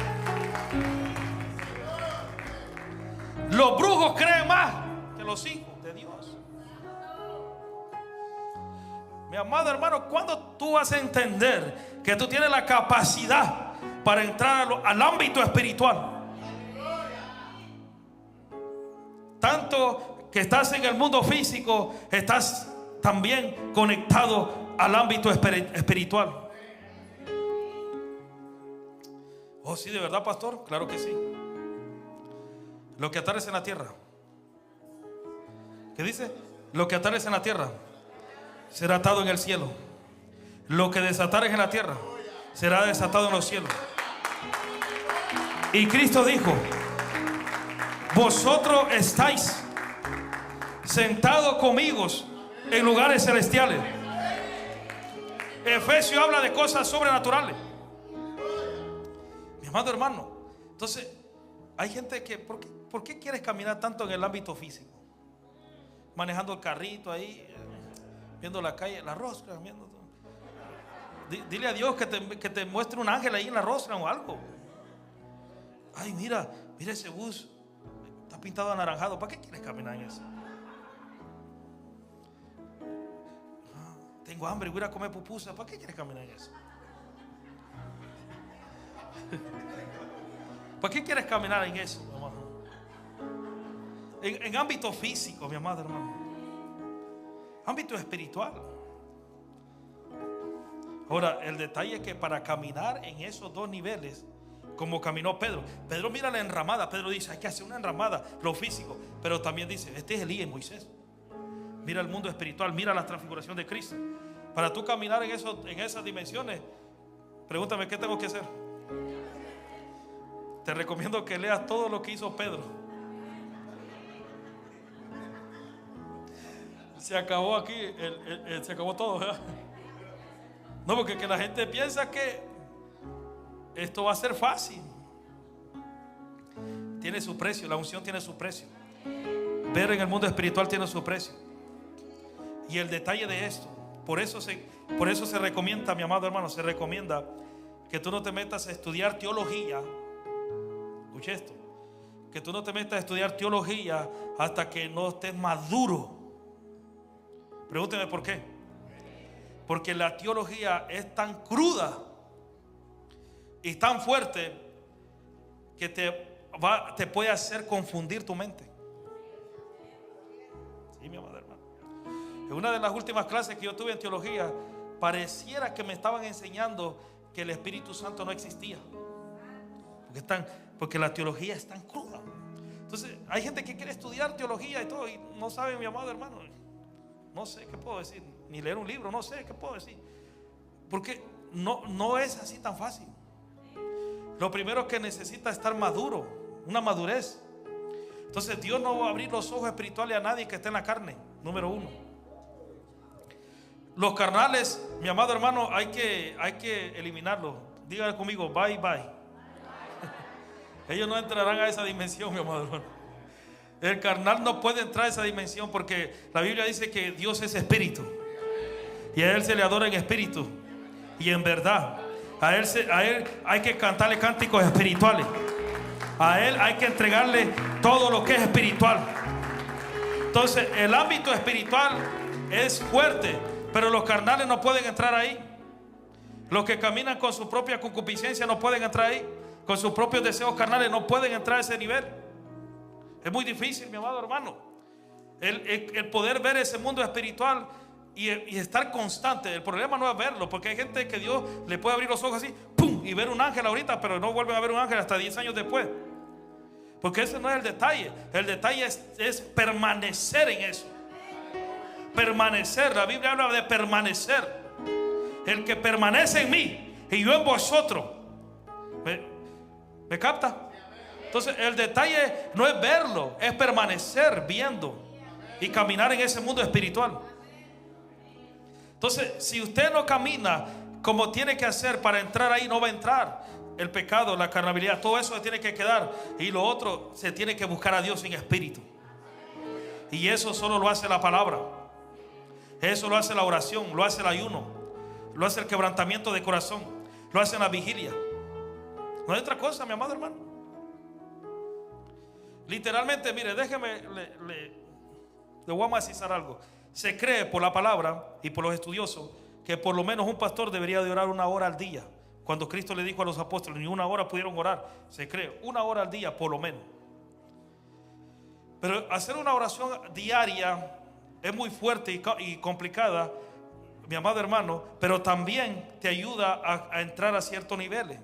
Los brujos creen más que los hijos de Dios. Mi amado hermano, ¿cuándo tú vas a entender que tú tienes la capacidad para entrar al ámbito espiritual? Tanto que estás en el mundo físico, estás también conectado al ámbito espiritual. Oh, sí, de verdad, pastor. Claro que sí. Lo que atares en la tierra, ¿qué dice? Lo que atares en la tierra será atado en el cielo. Lo que desatares en la tierra será desatado en los cielos. Y Cristo dijo: vosotros estáis sentados conmigo en lugares celestiales. Efesios habla de cosas sobrenaturales, mi amado hermano. Entonces hay gente que ¿por qué quieres caminar tanto en el ámbito físico? Manejando el carrito ahí, viendo la calle, la rosca, viendo todo. Dile a Dios que te muestre un ángel ahí en la rosca o algo. Ay, mira ese bus, está pintado anaranjado. ¿Para qué quieres caminar en eso? Tengo hambre, voy a comer pupusa. ¿Para qué quieres caminar en eso? ¿Para qué quieres caminar en eso, mi amado? En ámbito físico, mi amado hermano. Ámbito espiritual. Ahora, el detalle es que para caminar en esos dos niveles, como caminó Pedro, mira la enramada. Pedro dice, hay que hacer una enramada, lo físico. Pero también dice, este es Elías y Moisés. Mira el mundo espiritual, mira la transfiguración de Cristo. Para tú caminar en esas dimensiones, pregúntame, ¿qué tengo que hacer? Te recomiendo que leas todo lo que hizo Pedro. Se acabó aquí, se acabó todo, ¿verdad? No, porque que la gente piensa que esto va a ser fácil. Tiene su precio, la unción tiene su precio. Ver en el mundo espiritual tiene su precio. Y el detalle de esto, por eso se recomienda, mi amado hermano, se recomienda que tú no te metas a estudiar teología. Escuche esto, que tú no te metas a estudiar teología hasta que no estés maduro. Pregúnteme por qué. Porque la teología es tan cruda y tan fuerte que te puede hacer confundir tu mente. Sí, mi amado hermano. En una de las últimas clases que yo tuve en teología, pareciera que me estaban enseñando que el Espíritu Santo no existía. Porque la teología es tan cruda. Entonces hay gente que quiere estudiar teología y todo y no sabe, mi amado hermano. No sé qué puedo decir, ni leer un libro, no sé qué puedo decir. Porque no es así tan fácil. Lo primero que necesita es estar maduro, una madurez. Entonces Dios no va a abrir los ojos espirituales a nadie que esté en la carne. Número uno. Los carnales, mi amado hermano, hay que eliminarlos. Díganle conmigo, bye bye. Ellos no entrarán a esa dimensión, mi amado hermano. El carnal no puede entrar a esa dimensión porque la Biblia dice que Dios es espíritu y a Él se le adora en espíritu y en verdad. A él hay que cantarle cánticos espirituales. A Él hay que entregarle todo lo que es espiritual. Entonces el ámbito espiritual es fuerte, pero los carnales no pueden entrar ahí. Los que caminan con su propia concupiscencia no pueden entrar ahí. Con sus propios deseos carnales no pueden entrar a ese nivel. Es muy difícil, mi amado hermano, el poder ver ese mundo espiritual y estar constante. El problema no es verlo, porque hay gente que Dios le puede abrir los ojos así, ¡pum!, y ver un ángel ahorita, pero no vuelven a ver un ángel hasta 10 años después. Porque ese no es el detalle. El detalle es permanecer en eso. Permanecer. La Biblia habla de permanecer. El que permanece en mí y yo en vosotros. ¿Me capta? Entonces el detalle no es verlo, es permanecer viendo y caminar en ese mundo espiritual. Entonces si usted no camina como tiene que hacer para entrar ahí, no va a entrar. El pecado, la carnalidad, todo eso se tiene que quedar. Y lo otro, se tiene que buscar a Dios en espíritu. Y eso solo lo hace la palabra. Eso lo hace la oración, lo hace el ayuno, lo hace el quebrantamiento de corazón, lo hace la vigilia. No hay otra cosa, mi amado hermano. Literalmente, mire, déjeme, le voy a macizar algo. Se cree por la palabra y por los estudiosos que por lo menos un pastor debería de orar 1 hora al día. Cuando Cristo le dijo a los apóstoles, ni 1 hora pudieron orar. Se cree 1 hora al día por lo menos. Pero hacer una oración diaria es muy fuerte y complicada, mi amado hermano, pero también te ayuda a entrar a ciertos niveles.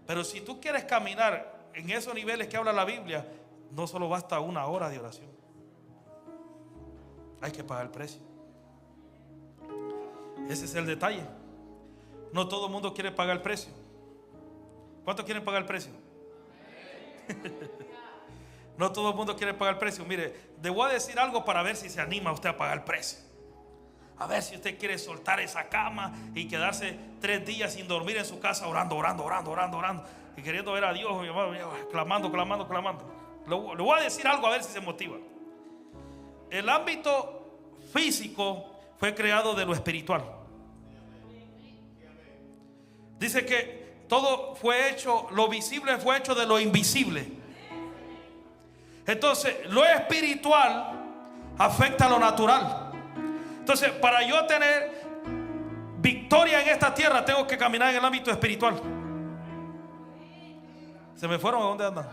Pero si tú quieres caminar en esos niveles que habla la Biblia, no solo basta 1 hora de oración. Hay que pagar el precio. Ese es el detalle. No todo el mundo quiere pagar el precio. ¿Cuántos quieren pagar el precio? No todo el mundo quiere pagar el precio. Mire, le voy a decir algo para ver si se anima usted a pagar el precio. A ver si usted quiere soltar esa cama y quedarse 3 días sin dormir en su casa orando y queriendo ver a Dios, clamando. Le voy a decir algo a ver si se motiva. El ámbito físico fue creado de lo espiritual. Dice que todo fue hecho, lo visible fue hecho de lo invisible. Entonces, lo espiritual afecta a lo natural. Entonces, para yo tener victoria en esta tierra, tengo que caminar en el ámbito espiritual. ¿Se me fueron? ¿A dónde andan?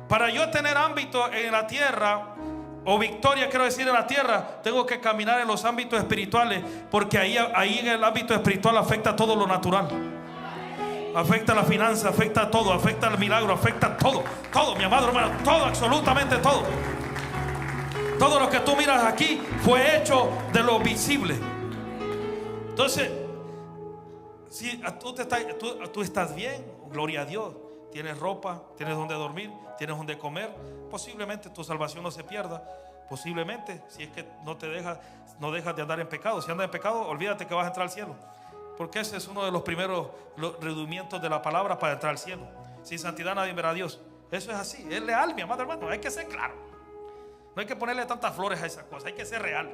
Para yo tener ámbito en la tierra, o victoria quiero decir en la tierra, tengo que caminar en los ámbitos espirituales, porque ahí en el ámbito espiritual afecta todo lo natural. Afecta la finanza, afecta todo, afecta el milagro, afecta todo, todo, mi amado hermano, todo, absolutamente todo. Todo lo que tú miras aquí fue hecho de lo visible. Entonces, si tú estás bien, gloria a Dios, tienes ropa, tienes donde dormir, tienes donde comer, posiblemente tu salvación no se pierda. Posiblemente, si es que no dejas de andar en pecado. Si andas en pecado, olvídate que vas a entrar al cielo, porque ese es uno de los primeros redimientos de la palabra para entrar al cielo. Sin santidad nadie verá a Dios. Eso es así, es real, mi amado hermano. Hay que ser claro, no hay que ponerle tantas flores a esa cosa, hay que ser real.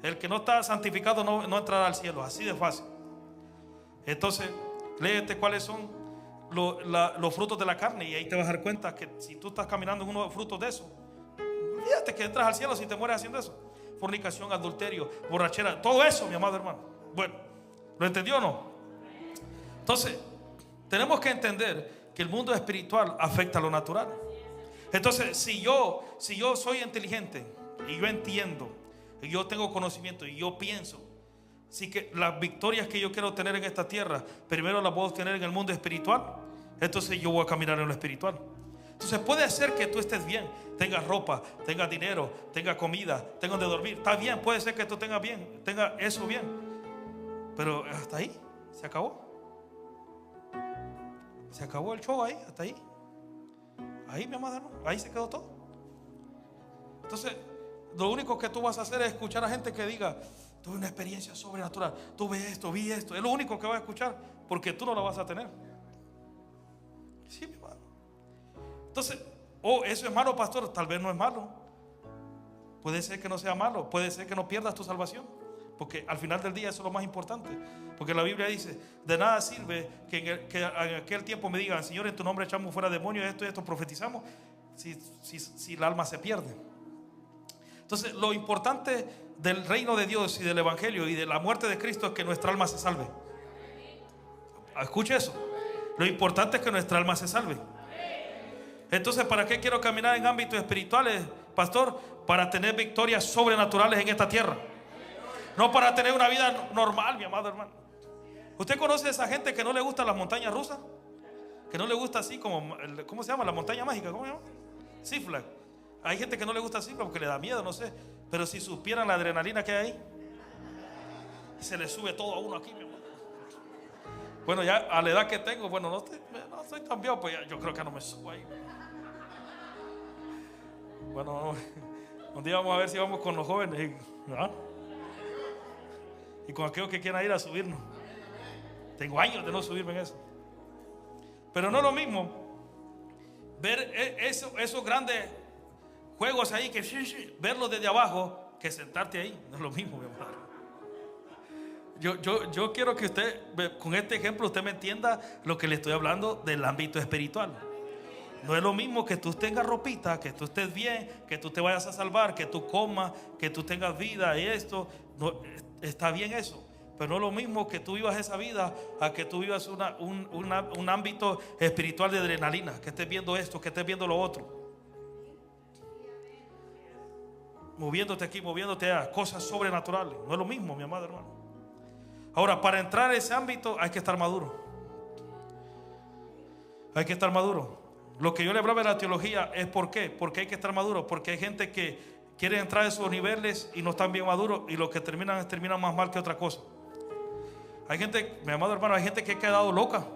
El que no está santificado no entrará al cielo, así de fácil. Entonces, léete cuáles son los frutos de la carne, y ahí te vas a dar cuenta que si tú estás caminando en uno de los frutos de eso, fíjate que entras al cielo si te mueres haciendo eso. Fornicación, adulterio, borrachera, todo eso, mi amado hermano. Bueno, ¿lo entendió o no? Entonces, tenemos que entender que el mundo espiritual afecta a lo natural. Entonces, si yo soy inteligente y yo entiendo, y yo tengo conocimiento y yo pienso, sí, que las victorias que yo quiero tener en esta tierra, primero las puedo tener en el mundo espiritual, entonces yo voy a caminar en lo espiritual. Entonces puede ser que tú estés bien, tengas ropa, tengas dinero, tengas comida, tengas donde dormir, está bien, puede ser que tú tengas eso bien, pero hasta ahí, se acabó el show ahí, hasta ahí. Ahí, mi amado hermano, ahí se quedó todo. Entonces, lo único que tú vas a hacer es escuchar a gente que diga: tuve una experiencia sobrenatural, tuve esto, vi esto. Es lo único que vas a escuchar, porque tú no la vas a tener. Sí, mi hermano. Entonces, eso es malo, pastor. Tal vez no es malo. Puede ser que no sea malo. Puede ser que no pierdas tu salvación, porque al final del día eso es lo más importante. Porque la Biblia dice: de nada sirve que en aquel tiempo me digan: Señor, en tu nombre echamos fuera demonios, esto y esto profetizamos, si el alma se pierde. Entonces, lo importante del reino de Dios y del evangelio y de la muerte de Cristo es que nuestra alma se salve. Escuche eso. Lo importante es que nuestra alma se salve. Entonces, ¿para qué quiero caminar en ámbitos espirituales, pastor? Para tener victorias sobrenaturales en esta tierra, no para tener una vida normal, mi amado hermano. ¿Usted conoce a esa gente que no le gustan las montañas rusas? Que no le gusta así como, ¿cómo se llama? La montaña mágica, ¿cómo se llama? Six Flags. Hay gente que no le gusta así porque le da miedo, no sé. Pero si supieran la adrenalina que hay ahí, se le sube todo a uno aquí, mi hermano. Bueno, ya a la edad que tengo, bueno, no soy tan viejo, pues yo creo que no me subo ahí. Bueno, un día vamos a ver si vamos con los jóvenes, ¿no? Y con aquellos que quieran ir a subirnos. Tengo años de no subirme en eso. Pero no es lo mismo ver esos grandes juegos ahí, verlos desde abajo, que sentarte ahí. No es lo mismo, mi hermano. Yo quiero que usted, con este ejemplo, usted me entienda lo que le estoy hablando del ámbito espiritual. No es lo mismo que tú tengas ropita, que tú estés bien, que tú te vayas a salvar, que tú comas, que tú tengas vida y esto. No, está bien eso, pero no es lo mismo que tú vivas esa vida a que tú vivas un ámbito espiritual de adrenalina, que estés viendo esto, que estés viendo lo otro, moviéndote aquí, moviéndote allá, cosas sobrenaturales. No es lo mismo, mi amado hermano. Ahora, para entrar en ese ámbito hay que estar maduro. Hay que estar maduro. Lo que yo le hablaba de la teología es ¿por qué? Porque hay que estar maduro. Porque hay gente que quiere entrar en esos niveles y no están bien maduros, y los que terminan más mal que otra cosa. Hay gente, mi amado hermano, hay gente que ha quedado loca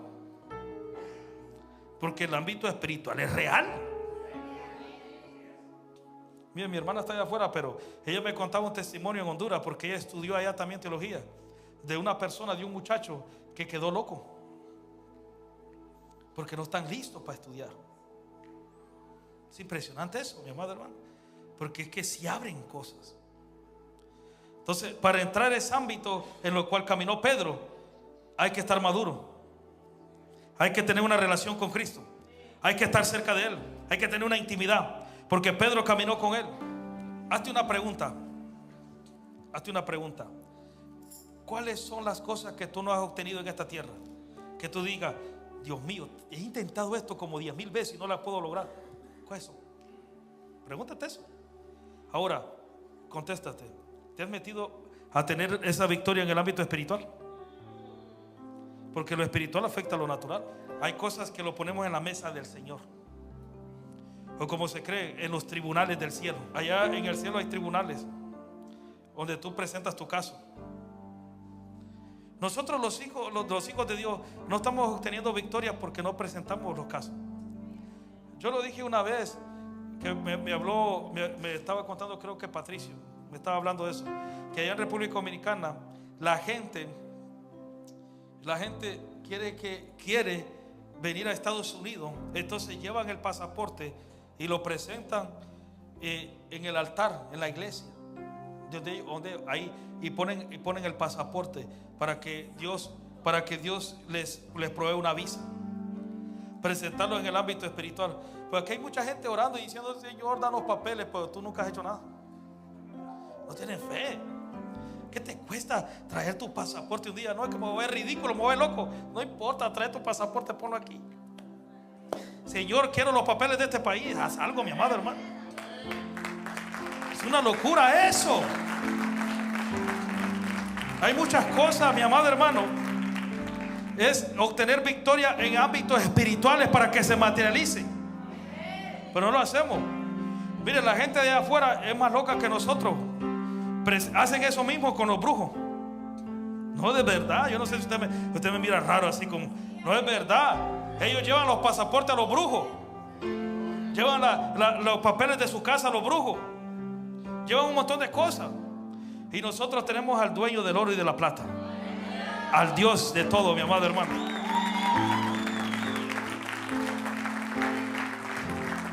porque el ámbito espiritual es real. Mira, mi hermana está allá afuera, pero ella me contaba un testimonio en Honduras, porque ella estudió allá también teología, de una persona, de un muchacho que quedó loco porque no están listos para estudiar. Es impresionante eso, mi amado hermano, porque es que se abren cosas. Entonces, para entrar en ese ámbito en lo cual caminó Pedro, hay que estar maduro. Hay que tener una relación con Cristo. Hay que estar cerca de Él. Hay que tener una intimidad. Porque Pedro caminó con Él. Hazte una pregunta. Hazte una pregunta. ¿Cuáles son las cosas que tú no has obtenido en esta tierra? Que tú digas, Dios mío, he intentado esto como 10,000 veces y no la puedo lograr. ¿Cuál es eso? Pregúntate eso. Ahora, contéstate. ¿Te has metido a tener esa victoria en el ámbito espiritual? Porque lo espiritual afecta a lo natural. Hay cosas que lo ponemos en la mesa del Señor. O como se cree, en los tribunales del cielo. Allá en el cielo hay tribunales donde tú presentas tu caso. Nosotros los hijos de Dios no estamos obteniendo victoria porque no presentamos los casos. Yo lo dije una vez que me habló, me estaba contando, creo que Patricio me estaba hablando de eso, que allá en República Dominicana la gente quiere venir a Estados Unidos, entonces llevan el pasaporte y lo presentan en el altar, en la iglesia, donde ahí, y ponen el pasaporte para que Dios les provee una visa. Presentarlo en el ámbito espiritual. Pues aquí hay mucha gente orando y diciendo, Señor, danos papeles, pero tú nunca has hecho nada. No tienes fe. ¿Qué te cuesta traer tu pasaporte un día? No, es que me voy a ver ridículo, me voy a ver loco. No importa, trae tu pasaporte, ponlo aquí. Señor, quiero los papeles de este país. Haz algo, mi amado hermano. Es una locura eso. Hay muchas cosas, mi amado hermano. Es obtener victoria en ámbitos espirituales para que se materialicen. Pero no lo hacemos. Miren, la gente de afuera es más loca que nosotros. Hacen eso mismo con los brujos. No, de verdad. Yo no sé si usted me mira raro así como. No es verdad. Ellos llevan los pasaportes a los brujos. Llevan los papeles de su casa a los brujos. Llevan un montón de cosas. Y nosotros tenemos al dueño del oro y de la plata. Al Dios de todo, mi amado hermano.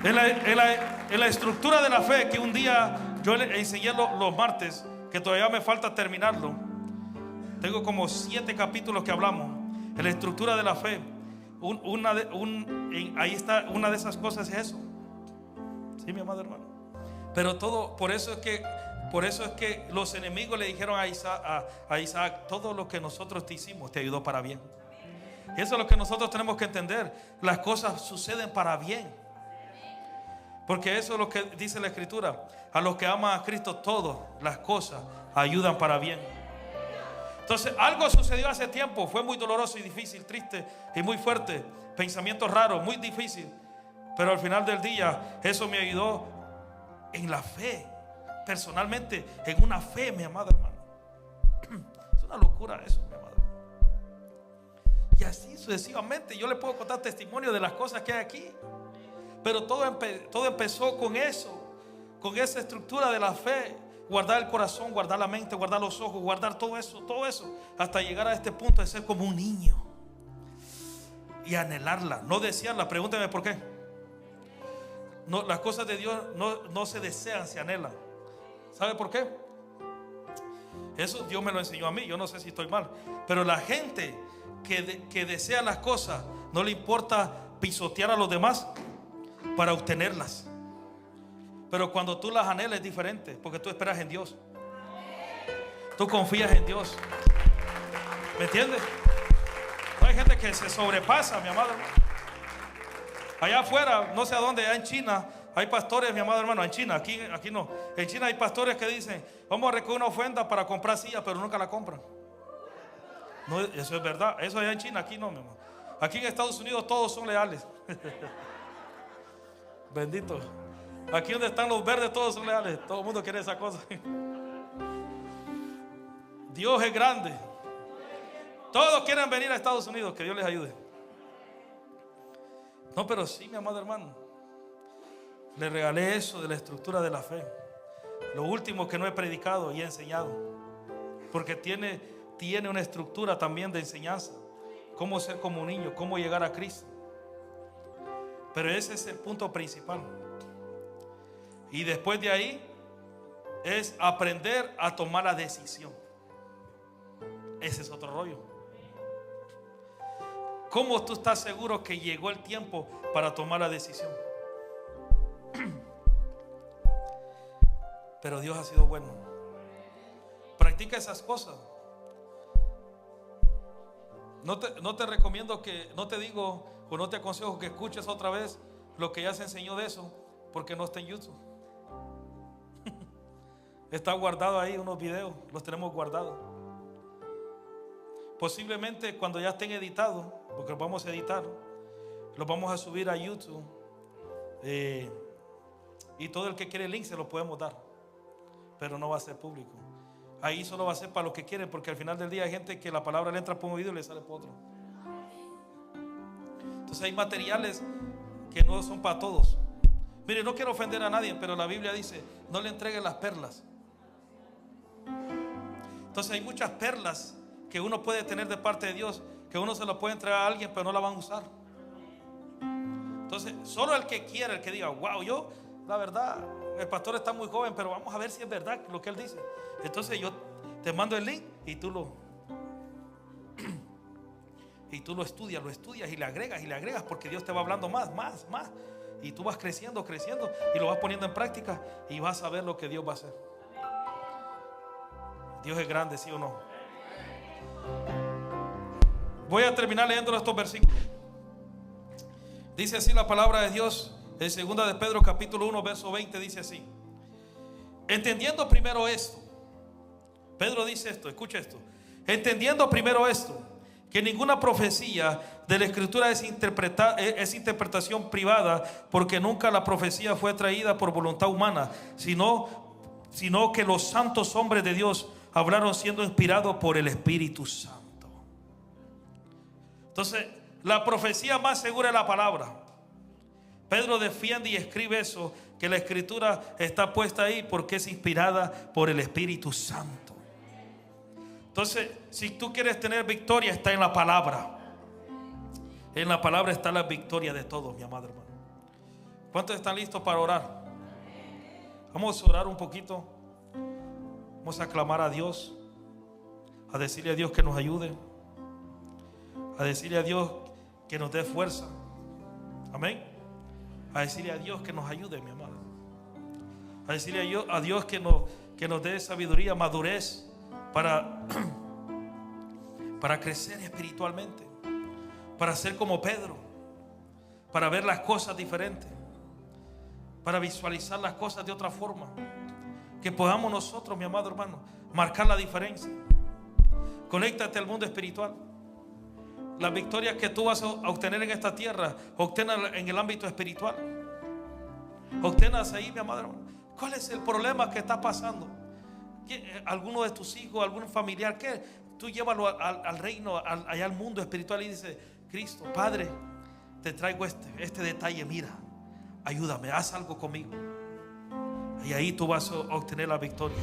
En la estructura de la fe, que un día yo le enseñé los martes, que todavía me falta terminarlo. Tengo como 7 capítulos que hablamos. En la estructura de la fe, ahí está, una de esas cosas es eso. Sí, mi amado hermano. Pero todo, por eso es que los enemigos le dijeron a Isaac, todo lo que nosotros te hicimos te ayudó para bien. Y eso es lo que nosotros tenemos que entender. Las cosas suceden para bien. Porque eso es lo que dice la Escritura. A los que aman a Cristo, todas las cosas ayudan para bien. Entonces, algo sucedió hace tiempo. Fue muy doloroso y difícil, triste y muy fuerte. Pensamientos raros, muy difícil. Pero al final del día, eso me ayudó en la fe. Personalmente, en una fe, mi amado hermano. Es una locura eso, mi amado. Y así sucesivamente. Yo le puedo contar testimonio de las cosas que hay aquí. Pero todo empezó con eso, con esa estructura de la fe. Guardar el corazón, guardar la mente, guardar los ojos, guardar todo eso, hasta llegar a este punto de ser como un niño y anhelarla, no desearla. Pregúnteme por qué. No, las cosas de Dios no se desean, se anhelan. ¿Sabe por qué? Eso Dios me lo enseñó a mí. Yo no sé si estoy mal, pero la gente que desea las cosas no le importa pisotear a los demás para obtenerlas. Pero cuando tú las anhelas es diferente, porque tú esperas en Dios. Tú confías en Dios. ¿Me entiendes? No hay gente que se sobrepasa, mi amado hermano. Allá afuera, no sé a dónde, allá en China, hay pastores, mi amado hermano, en China, aquí no. En China hay pastores que dicen, vamos a recoger una ofrenda para comprar sillas, pero nunca la compran. No, eso es verdad. Eso allá en China, aquí no, mi hermano. Aquí en Estados Unidos todos son leales. Bendito. Aquí donde están los verdes todos son leales. Todo el mundo quiere esa cosa. Dios es grande. Todos quieren venir a Estados Unidos. Que Dios les ayude. No, pero sí, mi amado hermano, le regalé eso de la estructura de la fe. Lo último que no he predicado y he enseñado, porque tiene una estructura también de enseñanza. Cómo ser como un niño, cómo llegar a Cristo. Pero ese es el punto principal. Y después de ahí es aprender a tomar la decisión. Ese es otro rollo. ¿Cómo tú estás seguro que llegó el tiempo para tomar la decisión? Pero Dios ha sido bueno. Practica esas cosas. No te recomiendo que, no te digo o no te aconsejo que escuches otra vez lo que ya se enseñó de eso, porque no está en YouTube. Está guardado ahí unos videos, los tenemos guardados. Posiblemente cuando ya estén editados, porque los vamos a editar, los vamos a subir a YouTube, y todo el que quiere el link se lo podemos dar, pero no va a ser público. Ahí solo va a ser para los que quieren, porque al final del día hay gente que la palabra le entra por un oído y le sale por otro. Entonces hay materiales que no son para todos. Mire, no quiero ofender a nadie, pero la Biblia dice: no le entreguen las perlas. Entonces hay muchas perlas que uno puede tener de parte de Dios, que uno se las puede entregar a alguien, pero no la van a usar. Entonces solo el que quiera, el que diga: wow, yo, la verdad, el pastor está muy joven, pero vamos a ver si es verdad lo que él dice. Entonces yo te mando el link y tú lo estudias y le agregas, porque Dios te va hablando más. Y tú vas creciendo y lo vas poniendo en práctica y vas a ver lo que Dios va a hacer. Dios es grande, ¿sí o no? Voy a terminar leyendo estos versículos. Dice así la palabra de Dios en 2 de Pedro capítulo 1 verso 20. Dice así: entendiendo primero esto, Pedro dice esto, escucha esto: entendiendo primero esto, que ninguna profecía de la Escritura es interpretación privada, porque nunca la profecía fue traída por voluntad humana, sino que los santos hombres de Dios hablaron siendo inspirados por el Espíritu Santo. Entonces, la profecía más segura es la palabra. Pedro defiende y escribe eso, que la Escritura está puesta ahí porque es inspirada por el Espíritu Santo. Entonces, si tú quieres tener victoria, está en la palabra. En la palabra está la victoria de todos, mi amado hermano. ¿Cuántos están listos para orar? Vamos a orar un poquito. Vamos a clamar a Dios, a decirle a Dios que nos ayude, a decirle a Dios que nos dé fuerza. Amén. A decirle a Dios que nos ayude, mi amado. A decirle a Dios que nos dé sabiduría, madurez para crecer espiritualmente, para ser como Pedro, para ver las cosas diferentes, para visualizar las cosas de otra forma. Que podamos nosotros, mi amado hermano, marcar la diferencia. Conéctate al mundo espiritual. Las victorias que tú vas a obtener en esta tierra, obténlas en el ámbito espiritual. Obténlas ahí, mi amado hermano. ¿Cuál es el problema que está pasando? ¿Alguno de tus hijos, algún familiar? ¿Qué? Tú llévalo al reino, allá al mundo espiritual, y dice: Cristo, Padre, te traigo este detalle, mira, ayúdame, haz algo conmigo. Y ahí tú vas a obtener la victoria.